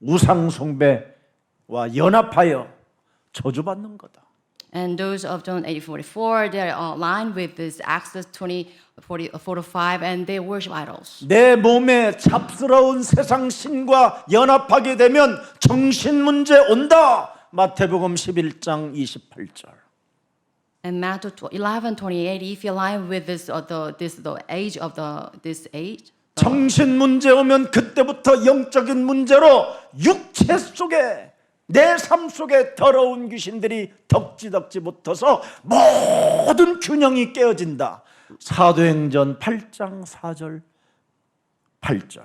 우상 숭배와 연합하여 저주받는 거다. And those of John 80:44, they're aligned with this Exodus 20:4-5, and they worship idols. 내 몸에 잡스러운 세상 신과 연합하게 되면 정신 문제 온다. 마태복음 11장 28절. And Matthew 11:28, if you align with the age of this age, 정신 문제 오면 그때부터 영적인 문제로 육체 속에 내 삶 속에 더러운 귀신들이 덕지덕지 붙어서 모든 균형이 깨어진다. 사도행전 8장 4절 8절.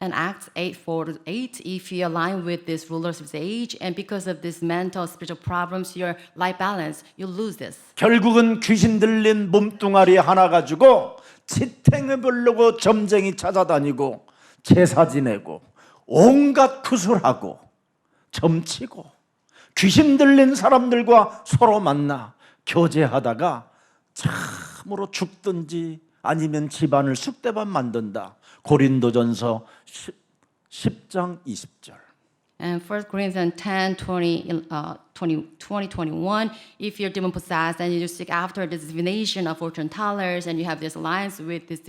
and Acts 8:4-8, if you align with these rulers of the age, and because of this mental spiritual problems, your life balance, you lose this. 결국은 귀신 들린 몸뚱아리 하나 가지고 지탱해 보려고 점쟁이 찾아다니고 제사 지내고 온갖 구술하고 점치고 귀신 들린 사람들과 서로 만나 교제하다가 참으로 죽든지 아니면 집안을 쑥대밭 만든다. 고린도전서 10장 20절. And 1 Corinthians 10:21, if you're demon possessed and you seek after this divination of fortune tellers, and you have this alliance with this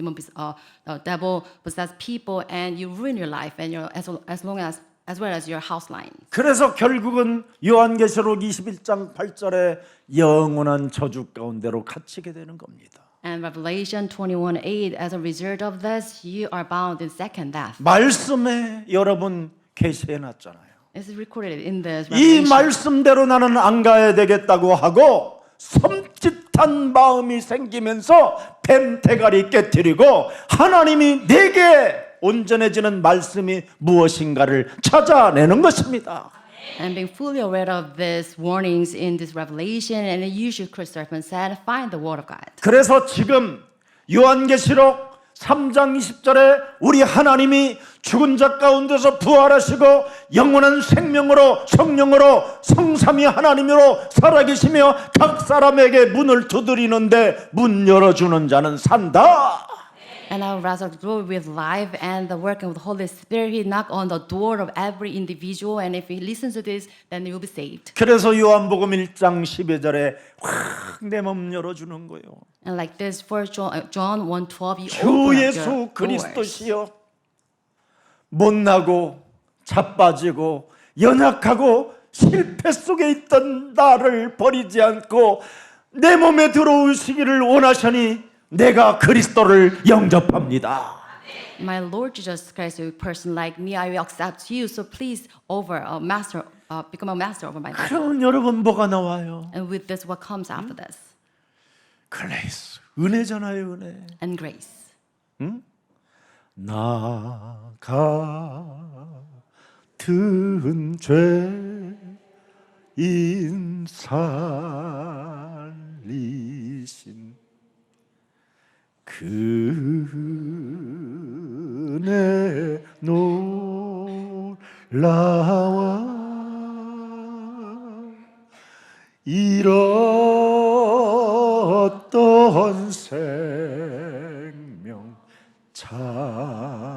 devil possessed people, and you ruin your life and your as well as your house lines. 그래서 결국은 요한계시록 21장 8절에 영원한 저주 가운데로 갇히게 되는 겁니다. And Revelation 21:8, as a result of this, you are bound in second death. 말씀에 여러분 계시해 놨잖아요. It's recorded in this 이 Revelation. 말씀대로 나는 안 가야 되겠다고 하고 섬찟한 마음이 생기면서 뱀 대가리 깨뜨리고 하나님이 내게 온전해지는 말씀이 무엇인가를 찾아내는 것입니다. And being fully aware of these warnings in this revelation, and you should, Chris Serpent said, find the word of God. 그래서 지금 요한계시록 3장 20절에 우리 하나님이 죽은 자 가운데서 부활하시고 영원한 생명으로 성령으로 성삼위 하나님으로 살아계시며 각 사람에게 문을 두드리는데 문 열어주는 자는 산다. And I will resurrect glory with life and the working of the Holy Spirit. He knock on the door of every individual, and if he listens to this, then he will be saved. 그래서 요한복음 1장 12절에 확 내 몸 열어주는 거예요. And like this, for John 1:12, you 주 open up 예수 your doors. 그리스도시여 못나고 자빠지고 연약하고 실패 속에 있던 나를 버리지 않고 내 몸에 들어오시기를 원하시니 내가 그리스도를 영접합니다. My Lord Jesus Christ, a person like me, I will accept you. So please, become a master over my life. 그럼 여러분 뭐가 나와요? And with this, what comes after this? 글레이스, 은혜잖아요, 은혜. And grace. 나 같은 죄인 살리신 그 은혜 놀라와 잃었던 생명 찾았고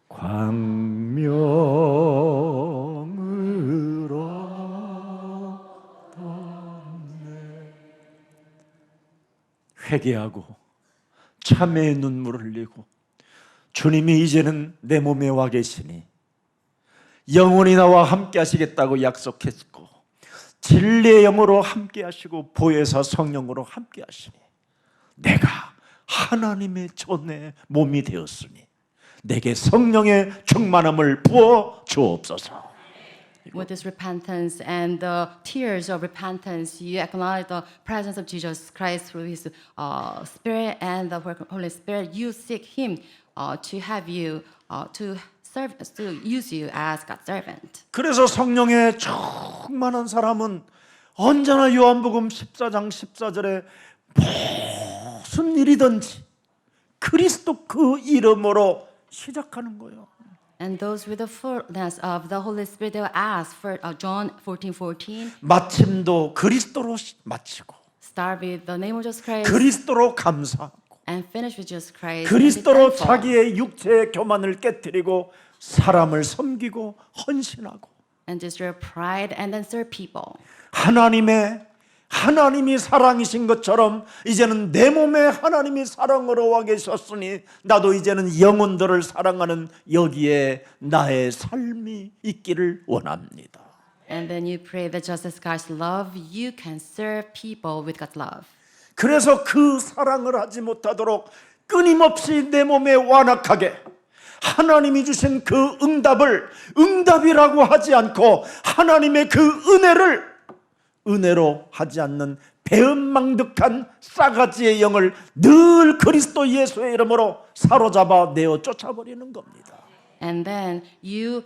광명으로 회개하고 참회의 눈물을 흘리고 주님이 이제는 내 몸에 와 계시니 영원히 나와 함께 하시겠다고 약속했고 진리의 영으로 함께 하시고 보혜사 성령으로 함께 하시니 내가 하나님의 존의 몸이 되었으니 내게 성령의 충만함을 부어 주옵소서. With this repentance and the tears of repentance, you acknowledge the presence of Jesus Christ through His Spirit and the work of Holy Spirit. You seek Him to have you to use you as God's servant. 그래서 성령의 충만한 사람은 언제나 요한복음 14장 14절에 무슨 일이든지 그리스도 그 이름으로 시작하는 거예요. And those with the fullness of the Holy Spirit, they will ask for John 14:14. 마침도 그리스도로 마치고 Start with the name of Jesus Christ 그리스도로 감사하고 and finish with Jesus Christ. 그리스도로 and be thankful. 자기의 육체의 교만을 깨뜨리고 사람을 섬기고 헌신하고 And destroy pride and then serve people. 하나님이 사랑이신 것처럼 이제는 내 몸에 하나님이 사랑으로 와 계셨으니 나도 이제는 영혼들을 사랑하는 여기에 나의 삶이 있기를 원합니다. And then you pray that just as God's love, you can serve people with God's love. 그래서 그 사랑을 하지 못하도록 끊임없이 내 몸에 완악하게 하나님이 주신 그 응답을 응답이라고 하지 않고 하나님의 그 은혜로 하지 않는 배은망덕한 싸가지의 영을 늘 그리스도 예수의 이름으로 사로잡아 내어 쫓아버리는 겁니다. And then you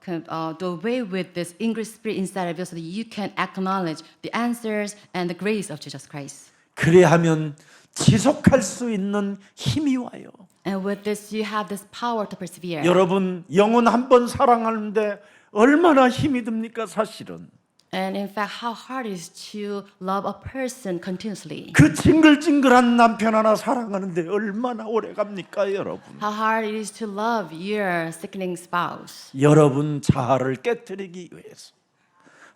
can do away with this English spirit inside of you so that you can acknowledge the answers and the grace of Jesus Christ. 그래야 하면 지속할 수 있는 힘이 와요. And with this, you have this power to persevere. 여러분 영혼 한 번 사랑하는데 얼마나 힘이 듭니까 사실은. And in fact, how hard it is to love a person continuously. 그 징글징글한 남편 하나 사랑하는데 얼마나 오래 갑니까 여러분. How hard it is to love your sickening spouse. 여러분 자아를 깨뜨리기 위해서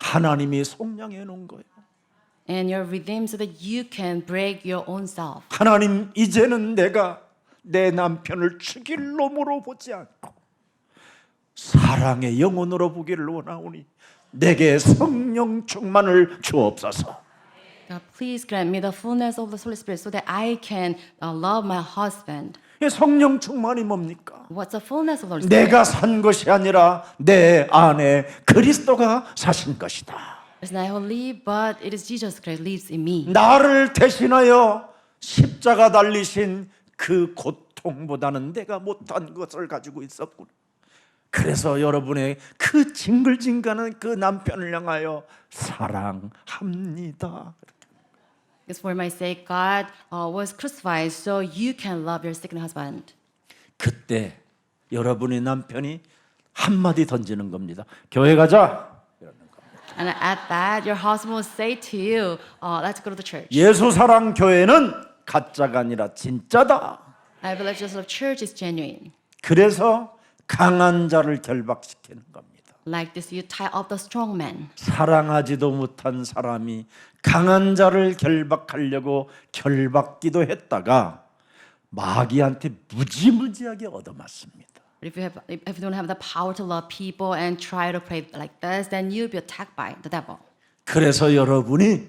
하나님이 속량해 놓은 거예요. And you're redeemed so that you can break your own self. 하나님 이제는 내가 내 남편을 죽일 놈으로 보지 않고 사랑의 영혼으로 보기를 원하오니 내게 성령 충만을 주옵소서. God, please grant me the fullness of the Holy Spirit so that I can love my husband. 성령 충만이 뭡니까? What's the fullness of the Holy Spirit? 내가 산 것이 아니라 내 안에 그리스도가 사신 것이다. It's not I who live, but it is Jesus Christ lives in me. 나를 대신하여 십자가 달리신 그 고통보다는 내가 못한 것을 가지고 있었구나. 그래서 여러분의 그 징글징글한 그 남편을 향하여 사랑합니다. Because for my sake, God was crucified so you can love your sick husband. 그때 여러분의 남편이 한마디 던지는 겁니다. 교회 가자. And at that, your husband will say to you, let's go to the church. 예수 사랑 교회는 가짜가 아니라 진짜다. I believe Jesus love church is genuine. 그래서 강한 자를 결박시키는 겁니다. Like this, you tie up the strong man. 사랑하지도 못한 사람이 강한 자를 결박하려고 결박기도 했다가 마귀한테 무지무지하게 얻어맞습니다. But if you don't have the power to love people and try to pray like this, then you'll be attacked by the devil. 그래서 여러분이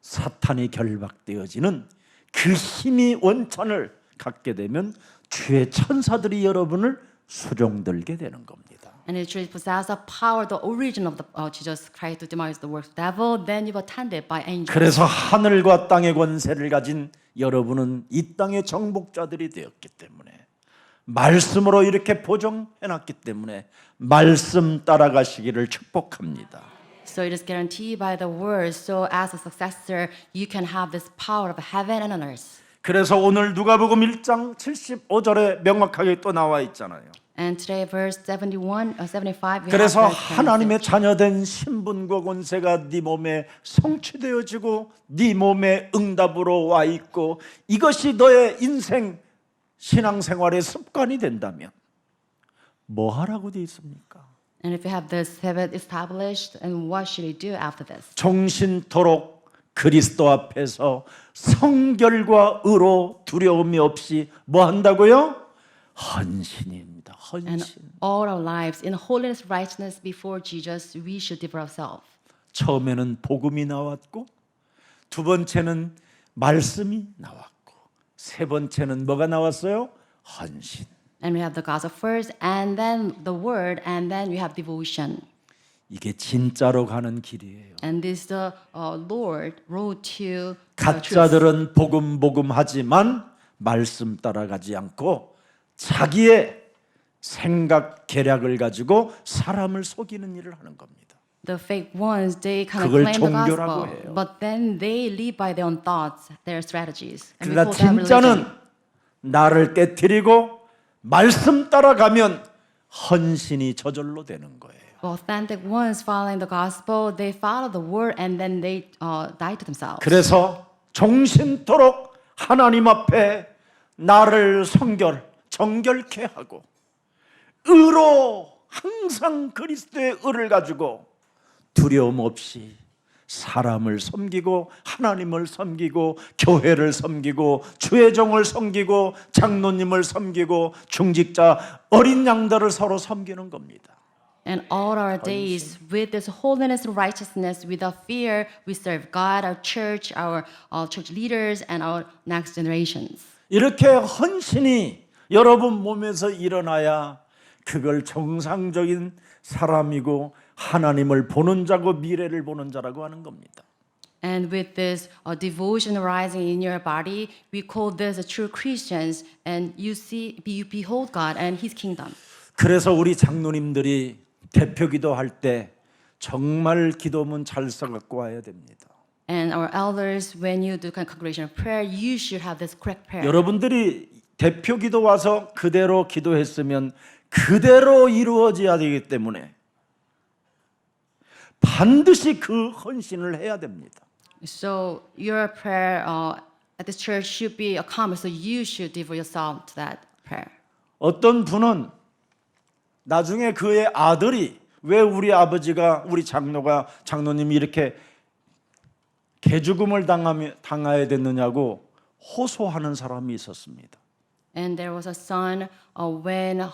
사탄이 결박되어지는 그 힘이 원천을 갖게 되면 주의 천사들이 여러분을 수종들게 되는 겁니다. And if you possess the power, the origin of the Jesus Christ to demolish the works of the devil, then you're attended by angels. 그래서 하늘과 땅의 권세를 가진 여러분은 이 땅의 정복자들이 되었기 때문에 말씀으로 이렇게 보정해놨기 때문에 말씀 따라가시기를 축복합니다. So it is guaranteed by the word. So as a successor, you can have this power of heaven and on earth. 그래서 오늘 누가복음 1장 75절에 명확하게 또 나와 있잖아요. And today, verse 71, 75, we 그래서 have verse 하나님의 자녀된 신분과 권세가 네 몸에 성취되어지고 네 몸에 응답으로 와 있고 이것이 너의 인생 신앙생활의 습관이 된다면 뭐 하라고 돼 있습니까? And if you have this habit established, and what should you do after this? 종신토록 그리스도 앞에서 성결과 의로 두려움이 없이 뭐 한다고요? 헌신입니다. And 헌신. all our lives in holiness, righteousness before Jesus, we should give ourselves. 처음에는 복음이 나왔고 두 번째는 말씀이 나왔고 세 번째는 뭐가 나왔어요? 헌신. And we have the gospel first, and then the word, and then we have devotion. 이게 진짜로 가는 길이에요. And this the Lord road to truth. 가짜들은 복음 하지만 말씀 따라가지 않고 자기의 생각 계략을 가지고 사람을 속이는 일을 하는 겁니다. The fake ones, they kind of 그걸 claim the 종교라고 gospel, 해요. but then they live by their own thoughts, their strategies. And we 그러나 call that 진짜는 religion. 나를 깨뜨리고 말씀 따라가면 헌신이 저절로 되는 거예요. The authentic ones following the gospel, they follow the word and then they die to themselves. 그래서 종신토록 하나님 앞에 나를 정결케 하고 의로 항상 그리스도의 의를 가지고 두려움 없이 사람을 섬기고 하나님을 섬기고 교회를 섬기고 주의 종을 섬기고 장로님을 섬기고 중직자 어린 양들을 서로 섬기는 겁니다. And all our days, with this holiness and righteousness, without fear, we serve God, our church leaders, and our next generations. 이렇게 헌신이 여러분 몸에서 일어나야 그걸 정상적인 사람이고 하나님을 보는 자고 미래를 보는 자라고 하는 겁니다. And with this devotion rising in your body, we call this a true Christians, and you behold God and His kingdom. 그래서 우리 장로님들이 대표 기도할 때 정말 기도문 잘 써갖고 와야 됩니다. And our elders, when you do congregational prayer, you should have this correct prayer. 여러분들이 대표 기도 와서 그대로 기도했으면 그대로 이루어져야 되기 때문에 반드시 그 헌신을 해야 됩니다. So your prayer at this church should be accomplished. So you should devote yourself to that prayer. 어떤 분은 나중에 그의 아들이 왜 우리 아버지가 우리 장로님이 이렇게 개죽음을 당해야 됐느냐고 호소하는 사람이 있었습니다. And there was a son when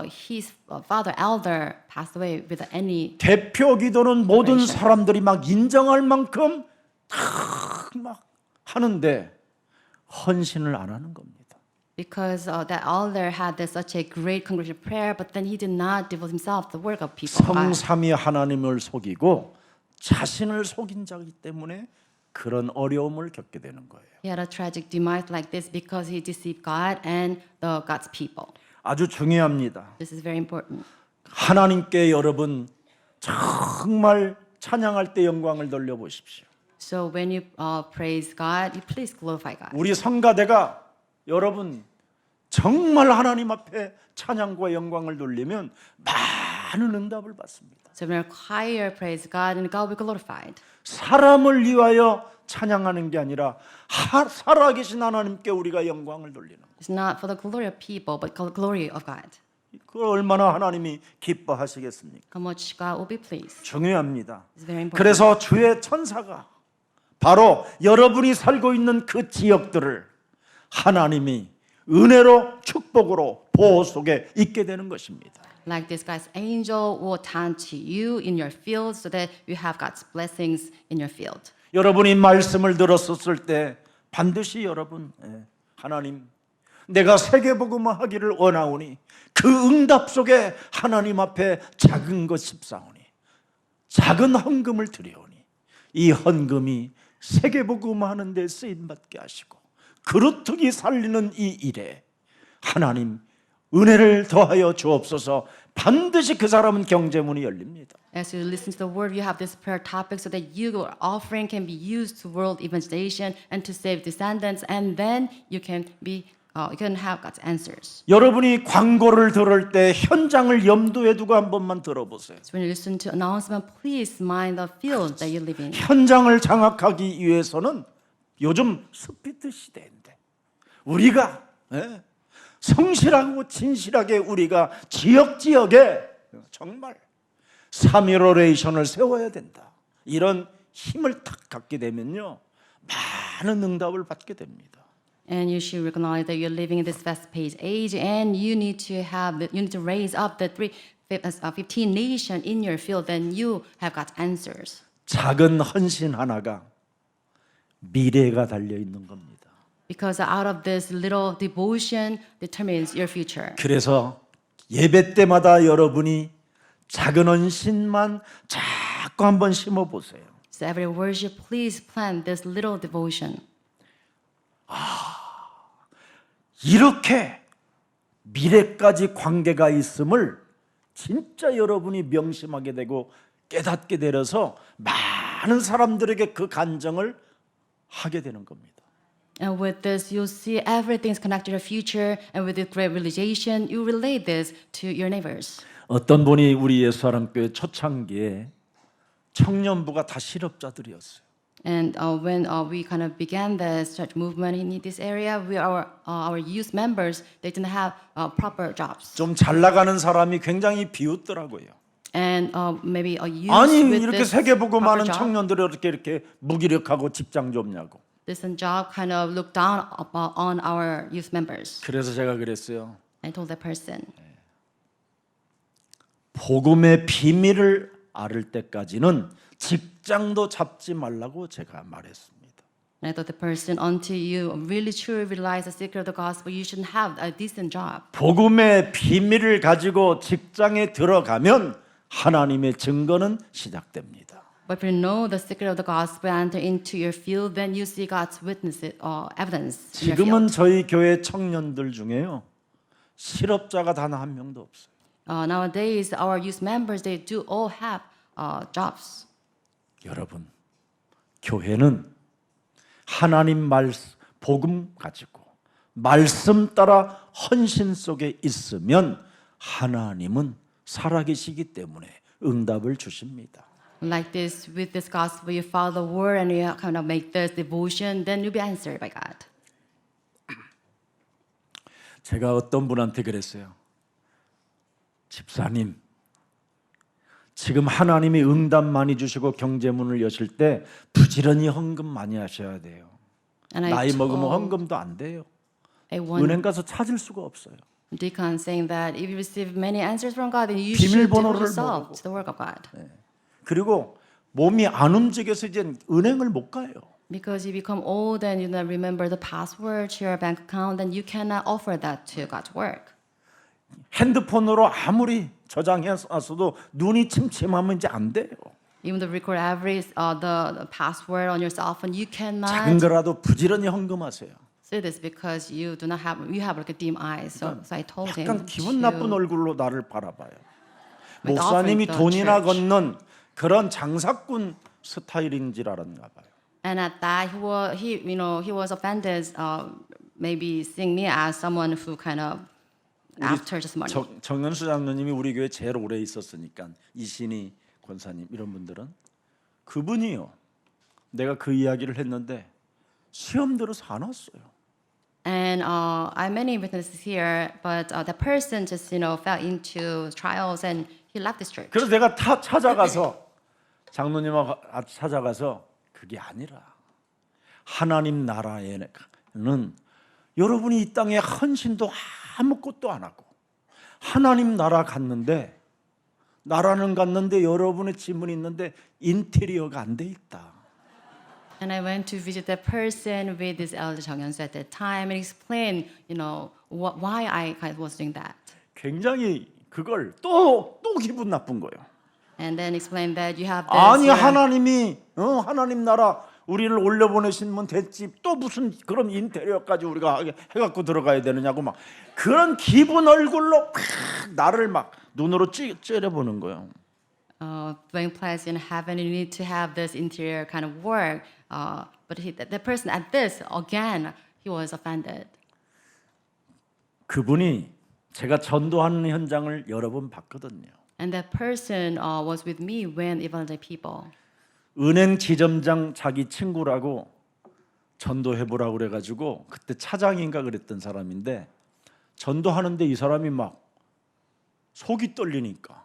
his father elder passed away with any. 대표 기도는 모든 사람들이 막 인정할 만큼 막 하는데 헌신을 안 하는 겁니다. Because that elder had this, such a great congregational prayer, but then he did not devote himself to the work of people. 성삼위 하나님을 속이고 자신을 속인 자이기 때문에 그런 어려움을 겪게 되는 거예요. He had a tragic demise like this because he deceived God and the God's people. 아주 중요합니다. This is very important. 하나님께 여러분 정말 찬양할 때 영광을 돌려보십시오. So when you praise God, you please glorify God. 우리 성가대가 여러분 정말 하나님 앞에 찬양과 영광을 돌리면 많은 응답을 받습니다. So when our choir praise God and God will be glorified. 사람을 위하여 찬양하는 게 아니라 살아계신 하나님께 우리가 영광을 돌리는 거. It's not for the glory of people, but the glory of God. 그걸 얼마나 하나님이 기뻐하시겠습니까? How much God will be pleased. 중요합니다. It's very important. 그래서 주의 천사가 바로 여러분이 살고 있는 그 지역들을 하나님이 은혜로 축복으로 보호 속에 있게 되는 것입니다. Like this guy's angel will tend to you in your field so that you have God's blessings in your field. 여러분이 말씀을 들었었을 때 반드시 여러분 하나님 내가 세계복음화 하기를 원하오니 그 응답 속에 하나님 앞에 작은 것 십사오니 작은 헌금을 드려오니 이 헌금이 세계복음화 하는 데 쓰임받게 하시고 그루터기 살리는 이 일에 하나님 은혜를 더하여 주옵소서. 반드시 그 사람은 경제문이 열립니다. As you listen to the word, you have this prayer topic so that your offering can be used to world evangelization and to save descendants, and then you can have God's answers. 여러분이 광고를 들을 때 현장을 염두에 두고 한 번만 들어보세요. So when you listen to announcement, please mind the field that you live in. 현장을 장악하기 위해서는 요즘 스피드 시대인데 우리가 성실하고 진실하게 우리가 지역에 정말 3.15레이션을 세워야 된다. 이런 힘을 탁 갖게 되면요 많은 응답을 받게 됩니다. And you should recognize that you're living in this fast-paced age, and you need to raise up the 15 nation in your field. Then you have got answers. 작은 헌신 하나가 미래가 달려 있는 겁니다. Because out of this little devotion determines your future. 그래서 예배 때마다 여러분이 작은 헌신만 자꾸 한번 심어 보세요. So every worship, please plant this little devotion. 이렇게 미래까지 관계가 있음을 진짜 여러분이 명심하게 되고 깨닫게 되어서 많은 사람들에게 그 간증을 하게 되는 겁니다. And with this, you'll see everything's connected to your future. And with this great realization, you relate this to your neighbors. 어떤 분이 우리 예수사랑교회 초창기에 청년부가 다 실업자들이었어요. And when we kind of began the church movement in this area, our youth members, they didn't have proper jobs. 좀 잘 나가는 사람이 굉장히 비웃더라고요. And maybe a youth 아니 with 이렇게 this 세계복음하는 proper job, 청년들이 이렇게 무기력하고 직장 좀 없냐고. this job kind of looked down on our youth members. 그래서 제가 그랬어요. I told that person, 복음의 비밀을 알을 때까지는 직장도 잡지 말라고 제가 말했습니다. and I told the person, until you really truly realize the secret of the gospel, you should have a decent job. 복음의 비밀을 가지고 직장에 들어가면 하나님의 증거는 시작됩니다. But if you know the secret of the gospel and enter into your field, then you see God's witnesses or evidence in your 지금은 field. 저희 교회 청년들 중에요 실업자가 단 한 명도 없어요. Nowadays, our youth members, they do all have jobs. 여러분, 교회는 하나님 말씀, 복음 가지고 말씀 따라 헌신 속에 있으면 하나님은 살아계시기 때문에 응답을 주십니다. Like this, with this gospel, you follow the word and you kind of make this devotion, then you'll be answered by God. 제가 어떤 분한테 그랬어요. 집사님, 지금 하나님이 응답 많이 주시고 경제문을 여실 때 부지런히 헌금 많이 하셔야 돼요. And I 나이 먹으면 told 헌금도 안 돼요. a one 은행 가서 찾을 수가 없어요. deacon saying that if you receive many answers from God, then you should devote 비밀번호를 yourself 모르고. to the work of God. 그리고 몸이 안 움직여서 이제 은행을 못 가요. Because you become old and you don't remember the password to your bank account, then you cannot offer that to God's work. 핸드폰으로 아무리 저장해서도 눈이 침침하면 이제 안 돼요. Even though record every the password on your cell phone, you 작은 cannot 거라도 부지런히 헌금하세요. see this because you have like a dim eyes. So I told him 약간 기분 나쁜 to 얼굴로 나를 바라봐요. with 목사님이 offering to 돈이나 church. 걷는 그런 장사꾼 스타일인지 알았나 봐요. And at that, he was offended, maybe seeing me as someone who kind of after just money. 정현수 장로님이 우리 교회 제일 오래 있었으니까 이신희 권사님 이런 분들은 그분이요. 내가 그 이야기를 했는데 시험 들어서 안 왔어요. And I have many witnesses here, but the person just fell into trials and he left this church. 그래서 내가 찾아가서 장로님하고 찾아가서 그게 아니라 하나님 나라에는 여러분이 이 땅에 헌신도 아무것도 안 하고 하나님 나라 갔는데 나라는 갔는데 여러분의 지문이 있는데 인테리어가 안 돼 있다. And I went to visit that person with this elder Jung Hyun-soo at that time and explain, why I kind of was doing that. 굉장히 그걸 또 기분 나쁜 거예요. And then explain that you have this. 아니 하나님이 하나님 나라 우리를 올려보내시면 됐지 또 무슨 그런 인테리어까지 우리가 해갖고 들어가야 되느냐고 막 그런 기분 얼굴로 막 나를 막 눈으로 째려보는 거예요. Being placed in heaven, you need to have this interior kind of work. But the person at this again, he was offended. 그분이 제가 전도하는 현장을 여러 번 봤거든요. And that person was with me when evangelized people. 은행 지점장 자기 친구라고 전도해보라고 그래가지고 그때 차장인가 그랬던 사람인데 전도하는데 이 사람이 막 속이 떨리니까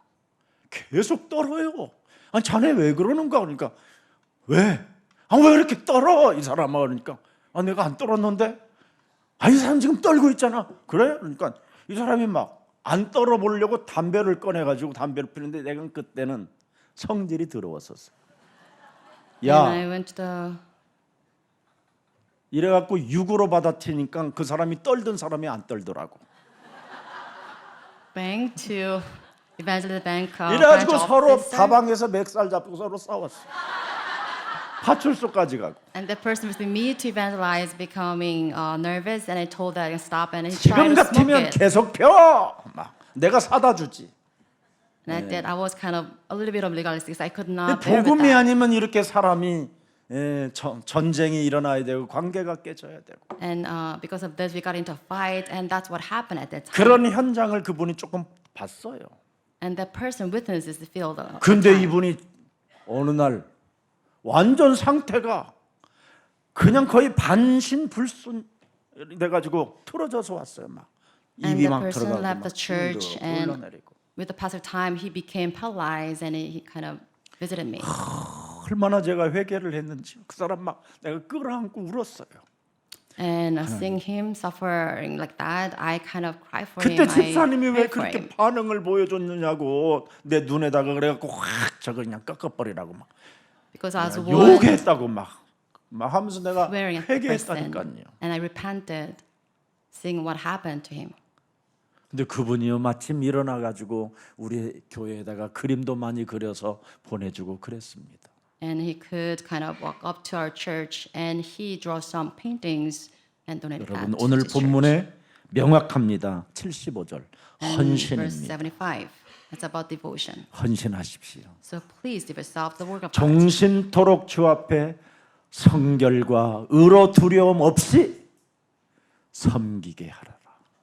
계속 떨어요. 아니 자네 왜 그러는가 그러니까 왜? 왜 이렇게 떨어 이 사람아 그러니까 내가 안 떨었는데 이 사람 지금 떨고 있잖아. 그래? 그러니까 이 사람이 막 안 떨어 보려고 담배를 꺼내가지고 담배를 피는데 내가 그때는 성질이 더러웠었어. 야, And I went to the 이래갖고 6으로 받아치니까 그 사람이 떨던 사람이 안 떨더라고. bank to evangelize the bank. 이래가지고 branch 서로 officer. 다방에서 맥살 잡고 서로 싸웠어. 파출소까지 가고. And the person with me to evangelize becoming nervous, and I told that I stop, and he tried 지금 to smoke 같으면 it. 계속 펴. 막 내가 사다 주지. And I did. I was kind of a little bit of legalistic. So I could not bear with 복음이 that. 아니면 이렇게 사람이 전쟁이 일어나야 되고 관계가 깨져야 되고 And because of this, we got into a fight, and that's what happened at that time. 그런 현장을 그분이 조금 봤어요. And that person witnesses the field. 근데 이분이 어느 날 완전 상태가 그냥 거의 반신불순 돼가지고 틀어져서 왔어요. 막 And 입이 the 막 person 들어가고 left 막 the church, 힘도 and 흘러내리고 with the passage of time, he became paralyzed, and he kind of visited me. 얼마나 제가 회개를 했는지 그 사람 막 내가 끌어안고 울었어요. And seeing him suffering like that, I kind of cried for 그때 him. I 집사님이 왜 prayed for 그렇게 him. 반응을 보여줬느냐고 내 눈에다가 그래갖고 확 저거 그냥 꺾어버리라고 막 Because I was one 욕했다고 막 하면서 내가 swearing at the person, 회개했다니까요. and I repented, seeing what happened to him. 근데 그분이요 마침 일어나가지고 우리 교회에다가 그림도 많이 그려서 보내주고 그랬습니다. And he could kind of walk up to our church, and he drew some paintings and donated 여러분 that to 오늘 the church. 본문에 명확합니다. 75절 And verse 헌신입니다. 75, it's about devotion. 헌신하십시오. So please give yourself the work of God. 정신토록 주 앞에 성결과 의로 두려움 없이 섬기게 하라.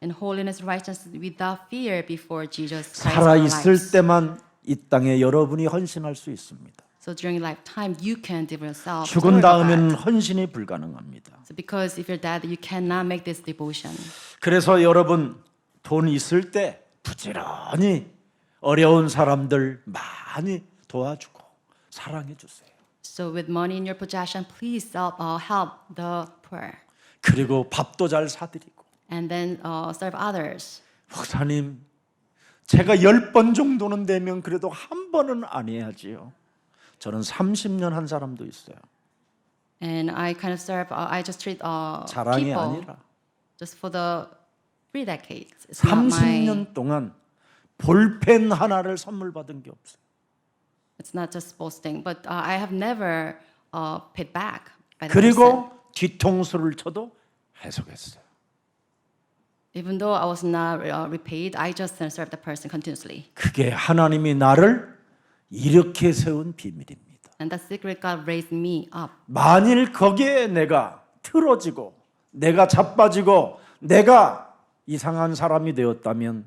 In holiness, righteousness, without fear before Jesus Christ. 살아 in our 있을 lives. 때만 이 땅에 여러분이 헌신할 수 있습니다. So during lifetime, you can devote yourself to the 죽은 work of 다음에는 God. 헌신이 불가능합니다. So because if you're dead, you cannot make this devotion. 그래서 여러분 돈 있을 때 부지런히 어려운 사람들 많이 도와주고 사랑해 주세요. So with money in your possession, please help the poor, 그리고 밥도 잘 사드리고 and then serve others. 목사님 제가 10번 정도는 되면 그래도 한 번은 안 해야지요. 저는 30년 한 사람도 있어요. And I kind of serve. I just treat 자랑이 people 아니라 just for the 3 decades. It's not my. 30년 동안 볼펜 하나를 선물 받은 게 없어요. It's not just boasting, but I have never paid back by the person. 그리고 뒤통수를 쳐도 해석했어요. Even though I was not repaid, I just served the person continuously. 그게 하나님이 나를 이렇게 세운 비밀입니다. And the secret God raised me up. 만일 거기에 내가 틀어지고 내가 자빠지고 내가 이상한 사람이 되었다면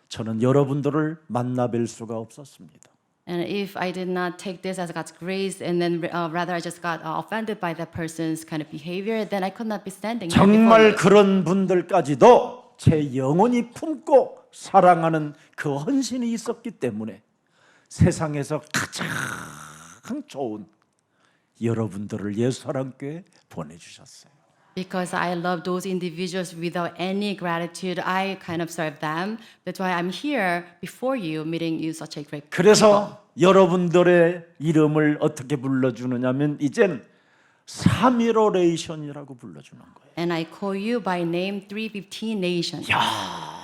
저는 여러분들을 만나뵐 수가 없었습니다. And if I did not take this as God's grace, and then rather I just got offended by that person's kind of behavior, then I could not be standing here before 정말 you. 그런 분들까지도 제 영혼이 품고 사랑하는 그 헌신이 있었기 때문에 세상에서 가장 좋은 여러분들을 예수사랑교회에 보내주셨어요. Because I love those individuals without any gratitude, I kind of serve them. That's why I'm here before you, meeting you such a great people. 그래서 여러분들의 이름을 어떻게 불러주느냐면 이젠 315레이션이라고 불러주는 거예요. And I call you by name 315 Nation.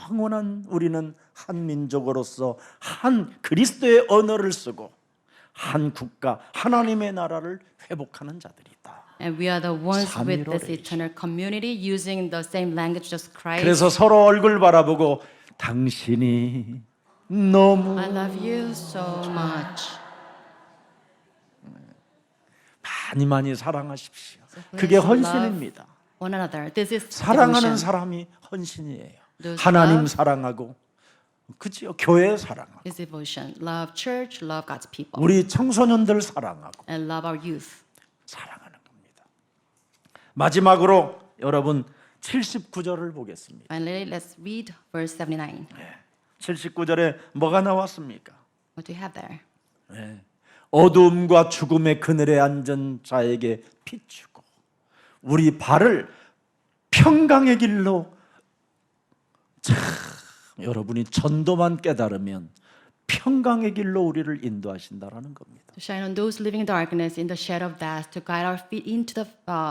영원한 우리는 한 민족으로서 한 그리스도의 언어를 쓰고 한 국가 하나님의 나라를 회복하는 자들이다. And we are the ones with this 315 eternal community using the same language as Christ. 그래서 서로 얼굴 바라보고 당신이 너무 I love you so much. 많이 사랑하십시오. 그게 헌신입니다. One another. This is 사랑하는 devotion. 사람이 헌신이에요. Those 하나님 love 사랑하고 그죠? 교회 사랑하고 is devotion. Love church, love God's people, 우리 청소년들 사랑하고 and love our youth. 사랑하는 겁니다. 마지막으로 여러분 79절을 보겠습니다. Finally, let's read verse 79. 79절에 뭐가 나왔습니까? What do you have there? 어두움과 죽음의 그늘에 앉은 자에게 비추고 우리 발을 평강의 길로 참 여러분이 전도만 깨달으면 평강의 길로 우리를 인도하신다라는 겁니다. To shine on those living in darkness, in the shadow of death, to guide our feet into the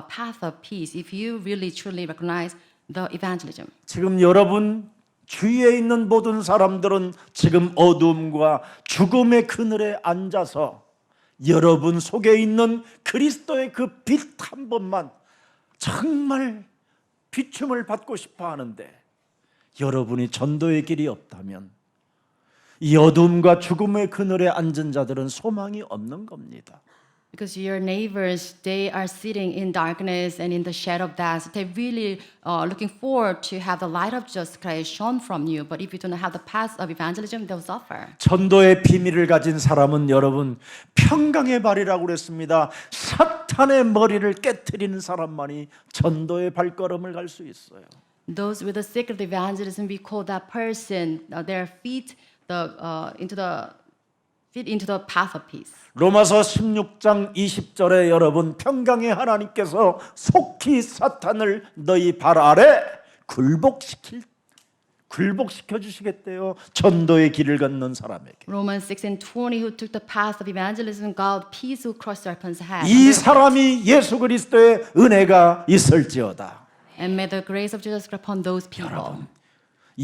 path of peace. If you really truly recognize the evangelism. 지금 여러분 주위에 있는 모든 사람들은 지금 어두움과 죽음의 그늘에 앉아서 여러분 속에 있는 그리스도의 그 빛 한 번만 정말 비춤을 받고 싶어 하는데 여러분이 전도의 길이 없다면 이 어둠과 죽음의 그늘에 앉은 자들은 소망이 없는 겁니다. Because your neighbors, they are sitting in darkness and in the shadow of death. They're really looking forward to have the light of Jesus Christ shone from you. But if you do not have the path of evangelism, they'll suffer. 전도의 비밀을 가진 사람은 여러분 평강의 발이라고 그랬습니다. 사탄의 머리를 깨트리는 사람만이 전도의 발걸음을 갈 수 있어요. Those with the secret evangelism, we call that person their feet into the path of peace. 로마서 16장 20절에 여러분 평강의 하나님께서 속히 사탄을 너희 발 아래 굴복시켜 주시겠대요. 전도의 길을 걷는 사람에게. Romans 6:20, who took the path of evangelism, God peace who crushed serpent's head. 이 사람이 예수 그리스도의 은혜가 있을지어다. And may the grace of Jesus Christ upon those people.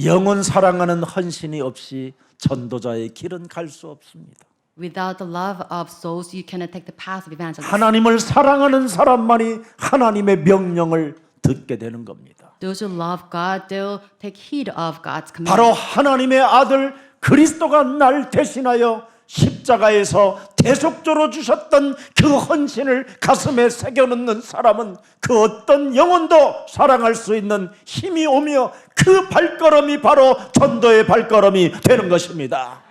영혼 사랑하는 헌신이 없이 전도자의 길은 갈 수 없습니다. Without the love of souls, you cannot take the path of evangelism. 하나님을 사랑하는 사람만이 하나님의 명령을 듣게 되는 겁니다. Those who love God, they'll take heed of God's command. 바로 하나님의 아들 그리스도가 날 대신하여 십자가에서 대속조로 주셨던 그 헌신을 가슴에 새겨놓는 사람은 그 어떤 영혼도 사랑할 수 있는 힘이 오며 그 발걸음이 바로 전도의 발걸음이 되는 것입니다.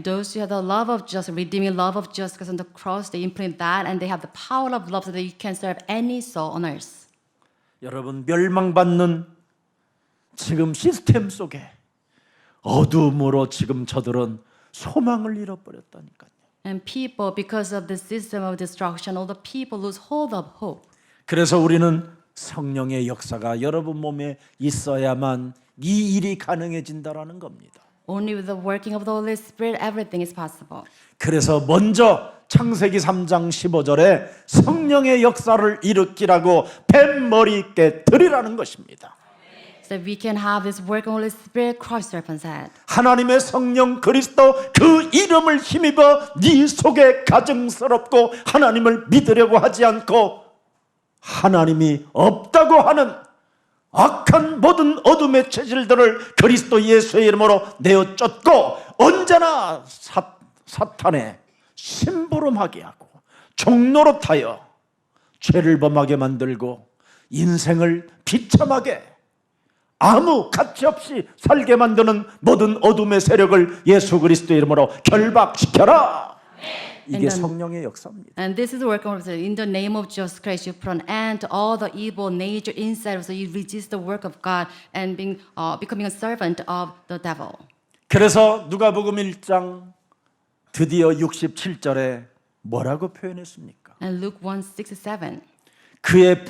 Those who have the love of Jesus, redeeming love of Jesus Christ on the cross, they imprint that, and they have the power of love so that you can serve any soul on earth. 여러분 멸망받는 지금 시스템 속에 어둠으로 지금 저들은 소망을 잃어버렸다니까요. And people, because of the system of destruction, all the people lose hold of hope. 그래서 우리는 성령의 역사가 여러분 몸에 있어야만 이 일이 가능해진다라는 겁니다. Only with the working of the Holy Spirit, everything is possible. 그래서 먼저 창세기 3장 15절에 성령의 역사를 일으키라고 뱀머리 깨뜨리라는 것입니다. so that we can have this work of Holy Spirit crush serpent's head. 하나님의 성령 그리스도 그 이름을 힘입어 네 속에 가증스럽고 하나님을 믿으려고 하지 않고 하나님이 없다고 하는 악한 모든 어둠의 체질들을 그리스도 예수의 이름으로 내어 쫓고 언제나 사탄의 심부름하게 하고 종노릇하여 죄를 범하게 만들고 인생을 비참하게 아무 가치 없이 살게 만드는 모든 어둠의 세력을 예수 그리스도의 이름으로 결박시켜라. 이게 성령의 역사입니다. And this is the work of in the name of Jesus Christ. You put an end to all the evil nature inside, so you resist the work of God and becoming a servant of the devil. 그래서 누가복음 1장 드디어 67절에 뭐라고 표현했습니까? And Luke 1:67. 그의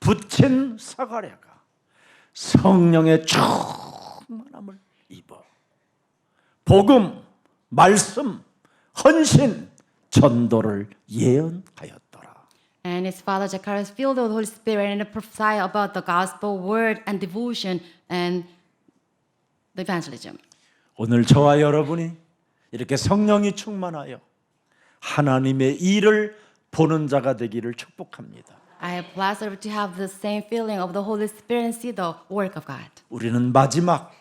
붙인 사가랴가 성령의 충만함을 입어 복음, 말씀, 헌신, 전도를 예언하였더라. And his father Zacharias filled with the Holy Spirit and prophesied about the gospel, word, and devotion and the evangelism. 오늘 저와 여러분이 이렇게 성령이 충만하여 하나님의 일을 보는 자가 되기를 축복합니다. I am blessed to have the same feeling of the Holy Spirit and see the work of God. 우리는 마지막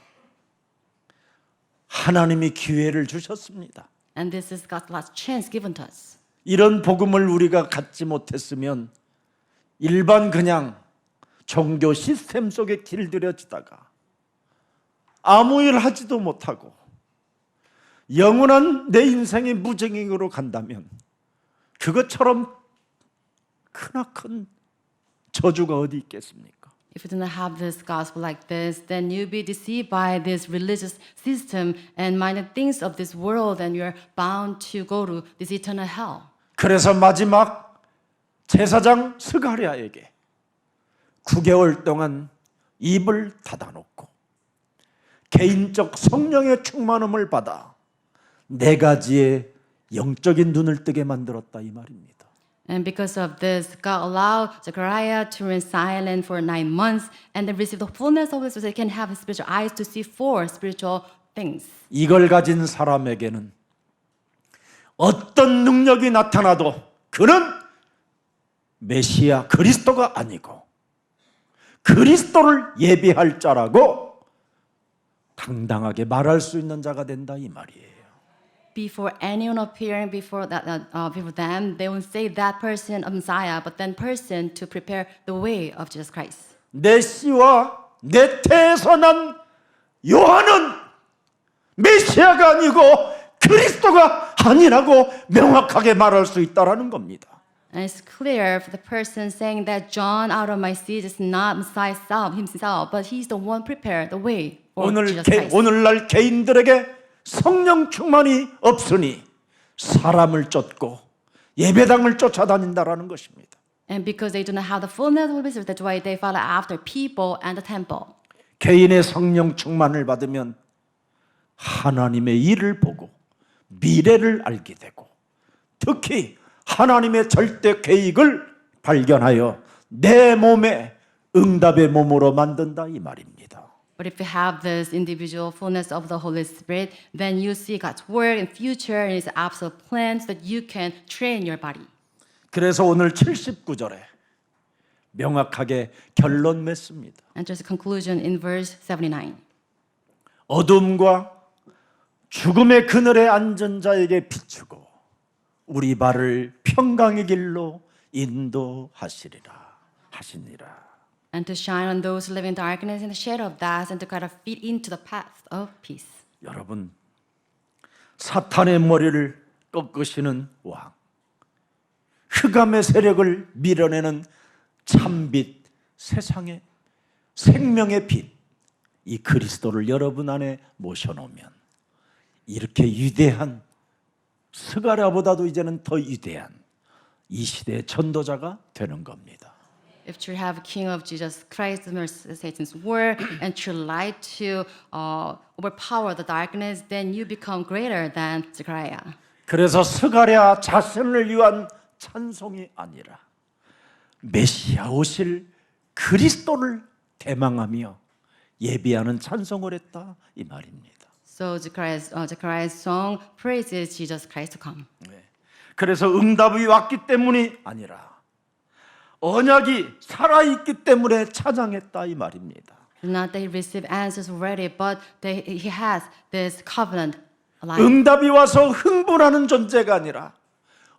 하나님이 기회를 주셨습니다. And this is God's last chance given to us. 이런 복음을 우리가 갖지 못했으면 일반 그냥 종교 시스템 속에 길들여지다가 아무 일 하지도 못하고 영원한 내 인생이 무정행으로 간다면 그것처럼 크나큰 저주가 어디 있겠습니까? If you do not have this gospel like this, then you'll be deceived by this religious system and minded things of this world, and you're bound to go to this eternal hell. 그래서 마지막 제사장 스가랴에게 9개월 동안 입을 닫아놓고 개인적 성령의 충만함을 받아 4가지의 영적인 눈을 뜨게 만들었다 이 말입니다. And because of this, God allowed Zechariah to remain silent for 9 months and then receive the fullness of the Spirit so he can have his spiritual eyes to see for spiritual things. 이걸 가진 사람에게는 어떤 능력이 나타나도 그는 메시아 그리스도가 아니고 그리스도를 예비할 자라고 당당하게 말할 수 있는 자가 된다 이 말이에요. Before anyone appearing before them, they won't say that person of Messiah, but then person to prepare the way of Jesus Christ. 내 씨와 내 태에서 난 요한은 메시아가 아니고 그리스도가 아니라고 명확하게 말할 수 있다라는 겁니다. And it's clear for the person saying that John out of my seed is not Messiah himself, but he's the one prepared the way for Jesus Christ. 오늘날 개인들에게 성령 충만이 없으니 사람을 쫓고 예배당을 쫓아다닌다라는 것입니다. And because they do not have the fullness of the Spirit, that's why they follow after people and the temple. 개인의 성령 충만을 받으면 하나님의 일을 보고 미래를 알게 되고 특히 하나님의 절대 계획을 발견하여 내 몸에 응답의 몸으로 만든다 이 말입니다. But if you have this individual fullness of the Holy Spirit, then you see God's work and future and His absolute plan so that you can train your body. 그래서 오늘 79절에 명확하게 결론 맺습니다. And just a conclusion in verse 79. 어둠과 죽음의 그늘에 앉은 자에게 비추고 우리 발을 평강의 길로 인도하시리라 하시니라. And to shine on those who live in darkness and the shadow of death, and to kind of feed into the path of peace. 여러분, 사탄의 머리를 꺾으시는 왕, 흑암의 세력을 밀어내는 참빛, 세상의 생명의 빛, 이 그리스도를 여러분 안에 모셔놓으면 이렇게 위대한 스가랴보다도 이제는 더 위대한 이 시대의 전도자가 되는 겁니다. If you have a King of Jesus Christ, Satan's word, and true light to overpower the darkness, then you become greater than Zechariah. 그래서 스가랴 자신을 위한 찬송이 아니라 메시아 오실 그리스도를 대망하며 예비하는 찬송을 했다 이 말입니다. So Zechariah's song praises Jesus Christ to come. 그래서 응답이 왔기 때문이 아니라 언약이 살아있기 때문에 찬양했다 이 말입니다. Not that he received answers already, but that he has this covenant alive. 응답이 와서 흥분하는 존재가 아니라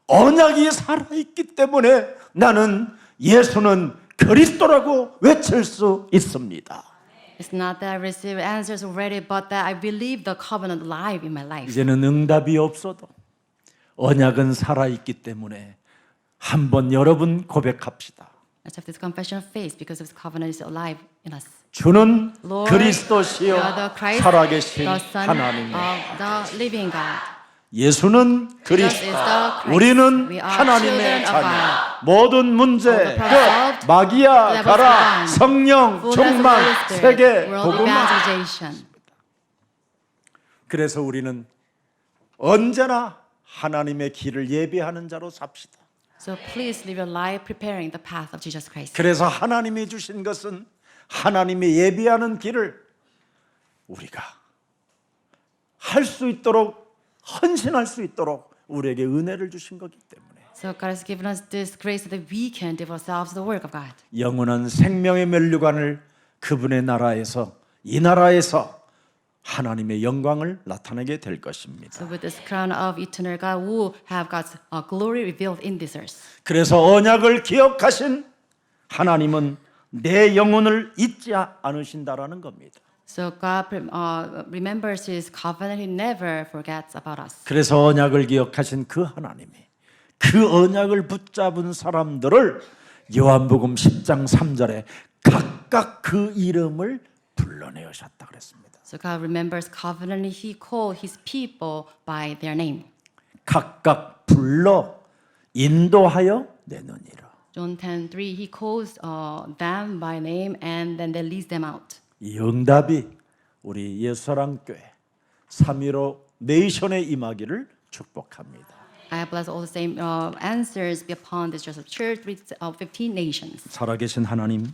언약이 살아있기 때문에 나는 예수는 그리스도라고 외칠 수 있습니다. It's not that I received answers already, but that I believe the covenant alive in my life. 이제는 응답이 없어도 언약은 살아있기 때문에 한번 여러분 고백합시다. Let's have this confession of faith because this covenant is alive in us. 주는 Lord, 그리스도시요 you are the Christ, 살아계신 the Son 하나님. of the living God. 예수는 Jesus 그리스도, is the Christ. 우리는 We are 하나님의 children of 자녀. God. 모든 문제, All the problems 끝, 마귀야 that was 가라, done. 성령, Fullness of 충만, the Spirit, 세계, world 복음. evangelization. 그래서 우리는 언제나 하나님의 길을 예비하는 자로 삽시다. So please live your life preparing the path of Jesus Christ. 그래서 하나님이 주신 것은 하나님의 예비하는 길을 우리가 할 수 있도록 헌신할 수 있도록 우리에게 은혜를 주신 거기 때문에 So God has given us this grace so that we can devote ourselves to the work of God. 영원한 생명의 면류관을 그분의 나라에서 이 나라에서 하나님의 영광을 나타내게 될 것입니다. So with this crown of eternal God, we will have God's glory revealed in this earth. 그래서 언약을 기억하신 하나님은 내 영혼을 잊지 않으신다라는 겁니다. So God remembers His covenant; He never forgets about us. 그래서 언약을 기억하신 그 하나님이 그 언약을 붙잡은 사람들을 요한복음 10장 3절에 각각 그 이름을 불러내셨다 그랬습니다. So God remembers covenant; He called His people by their name. 각각 불러 인도하여 내느니라. John 10:3, He calls them by name and then they leads them out. 이 응답이 우리 예수사랑교회 3.15 네이션에 임하기를 축복합니다. I bless all the same answers be upon this Joseph Church with 15 nations. 살아계신 하나님,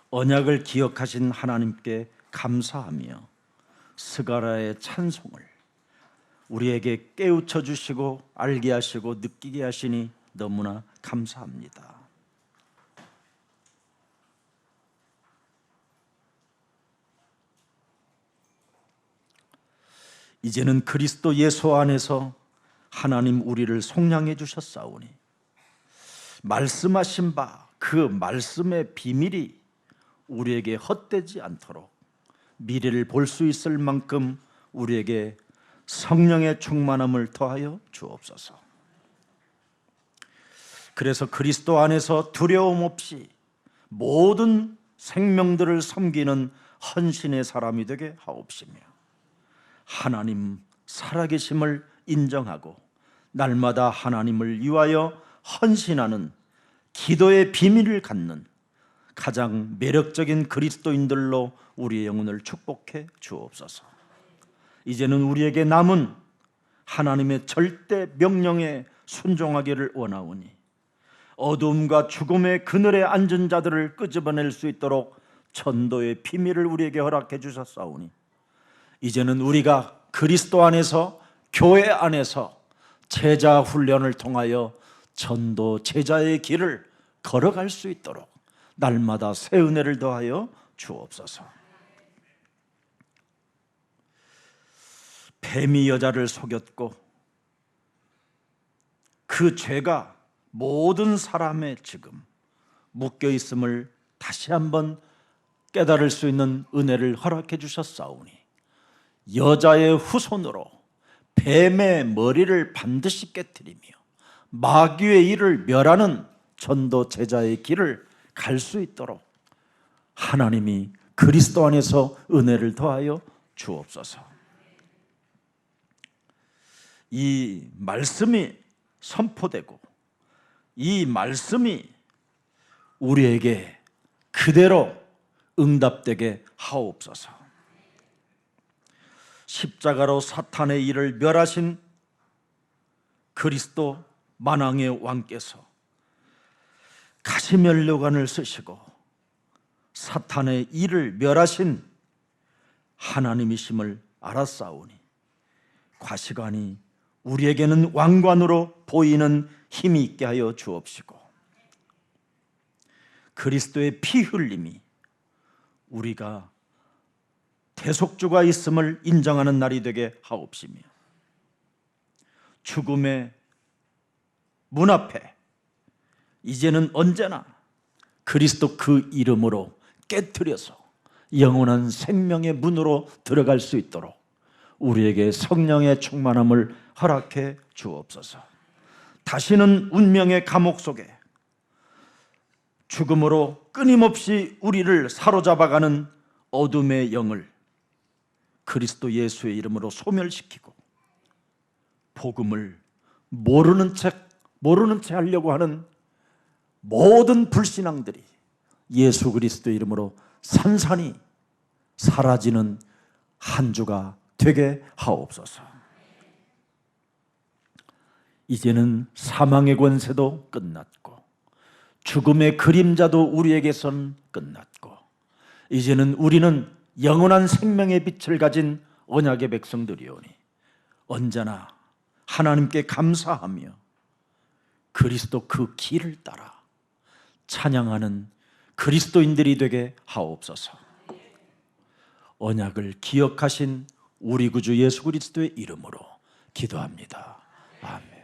언약을 기억하신 하나님께 감사하며 스가랴의 찬송을 우리에게 깨우쳐 주시고 알게 하시고 느끼게 하시니 너무나 감사합니다. 이제는 그리스도 예수 안에서 하나님 우리를 속량해 주셨사오니 말씀하신 바 그 말씀의 비밀이 우리에게 헛되지 않도록 미래를 볼 수 있을 만큼 우리에게 성령의 충만함을 더하여 주옵소서. 그래서 그리스도 안에서 두려움 없이 모든 생명들을 섬기는 헌신의 사람이 되게 하옵시며 하나님 살아계심을 인정하고 날마다 하나님을 위하여 헌신하는 기도의 비밀을 갖는 가장 매력적인 그리스도인들로 우리의 영혼을 축복해 주옵소서. 이제는 우리에게 남은 하나님의 절대 명령에 순종하기를 원하오니 어두움과 죽음의 그늘에 앉은 자들을 끄집어낼 수 있도록 전도의 비밀을 우리에게 허락해 주셨사오니 이제는 우리가 그리스도 안에서 교회 안에서 제자 훈련을 통하여 전도 제자의 길을 걸어갈 수 있도록 날마다 새 은혜를 더하여 주옵소서. 뱀이 여자를 속였고 그 죄가 모든 사람의 지금 묶여 있음을 다시 한번 깨달을 수 있는 은혜를 허락해 주셨사오니 여자의 후손으로 뱀의 머리를 반드시 깨뜨리며 마귀의 일을 멸하는 전도 제자의 길을 갈 수 있도록 하나님이 그리스도 안에서 은혜를 더하여 주옵소서. 이 말씀이 선포되고 이 말씀이 우리에게 그대로 응답되게 하옵소서. 십자가로 사탄의 일을 멸하신 그리스도 만왕의 왕께서 가시면류관을 쓰시고 사탄의 일을 멸하신 하나님이심을 알았사오니 과시관이 우리에게는 왕관으로 보이는 힘이 있게 하여 주옵시고 그리스도의 피 흘림이 우리가 대속주가 있음을 인정하는 날이 되게 하옵시며 죽음의 문 앞에 이제는 언제나 그리스도 그 이름으로 깨트려서 영원한 생명의 문으로 들어갈 수 있도록 우리에게 성령의 충만함을 허락해 주옵소서. 다시는 운명의 감옥 속에 죽음으로 끊임없이 우리를 사로잡아가는 어둠의 영을 그리스도 예수의 이름으로 소멸시키고 복음을 모르는 채 하려고 하는 모든 불신앙들이 예수 그리스도 이름으로 산산이 사라지는 한 주가 되게 하옵소서. 이제는 사망의 권세도 끝났고 죽음의 그림자도 우리에게선 끝났고 이제는 우리는 영원한 생명의 빛을 가진 언약의 백성들이오니 언제나 하나님께 감사하며 그리스도 그 길을 따라 찬양하는 그리스도인들이 되게 하옵소서. 언약을 기억하신 우리 구주 예수 그리스도의 이름으로 기도합니다. 아멘.